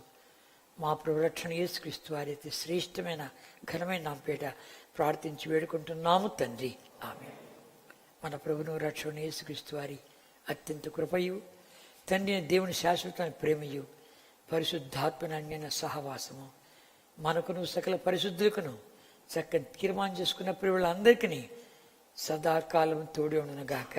మా ప్రభు రక్షణ యేసుక్రీస్తు వారి అతి శ్రేష్టమైన ఘనమైన నామపేట ప్రార్థించి వేడుకుంటున్నాము తండ్రి, ఆమేన్. మన ప్రభును రక్షణ యేసుక్రీస్తు వారి అత్యంత కృపయు, తండ్రి దేవుని శాశ్వతమైన ప్రేమయు, పరిశుద్ధాత్మన అన్యన సహవాసము మనకును సకల పరిశుద్ధులకును చక్కని తీర్మానం చేసుకున్న ప్రియులందరికీ సదాకాలం తోడి ఉండును గాక.